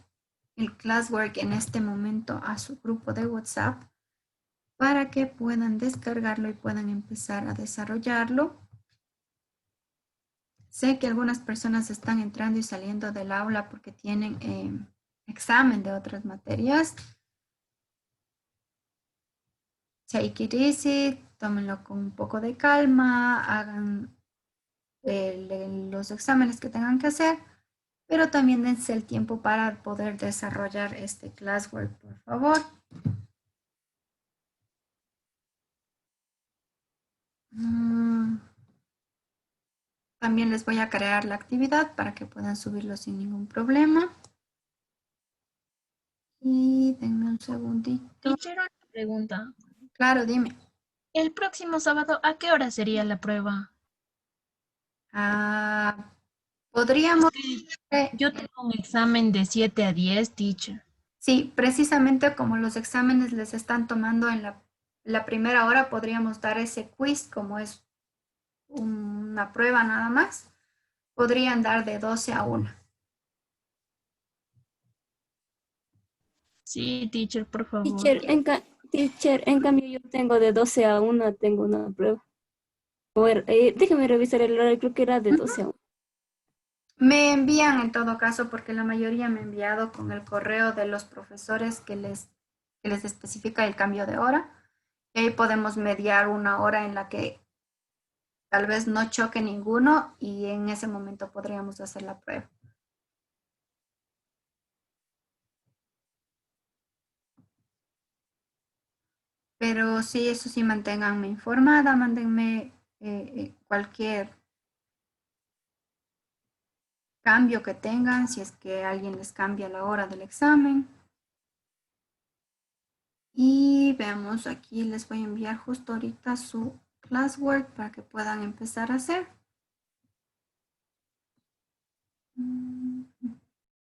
el classwork en este momento a su grupo de WhatsApp para que puedan descargarlo y puedan empezar a desarrollarlo. Sé que algunas personas están entrando y saliendo del aula porque tienen examen de otras materias. Take it easy, tómenlo con un poco de calma, hagan los exámenes que tengan que hacer, pero también dense el tiempo para poder desarrollar este classwork, por favor. También les voy a crear la actividad para que puedan subirlo sin ningún problema. Y denme un segundito. Teacher, una pregunta. Claro, dime. El próximo sábado, ¿a qué hora sería la prueba? Podríamos... Yo tengo un examen de 7 a 10, teacher. Sí, precisamente como los exámenes les están tomando en la primera hora, podríamos dar ese quiz como es una prueba nada más. Podrían dar de 12 a 1. Sí, teacher, por favor. Teacher, en cambio yo tengo de 12 a 1, tengo una prueba. A ver, déjeme revisar el horario, creo que era de 12 a 1. Me envían en todo caso, porque la mayoría me ha enviado con el correo de los profesores que les especifica el cambio de hora. Y ahí podemos mediar una hora en la que tal vez no choque ninguno y en ese momento podríamos hacer la prueba. Pero sí, eso sí, manténganme informada, mándenme cualquier cambio que tengan, si es que alguien les cambia la hora del examen. Y veamos, aquí les voy a enviar justo ahorita su classwork para que puedan empezar a hacer.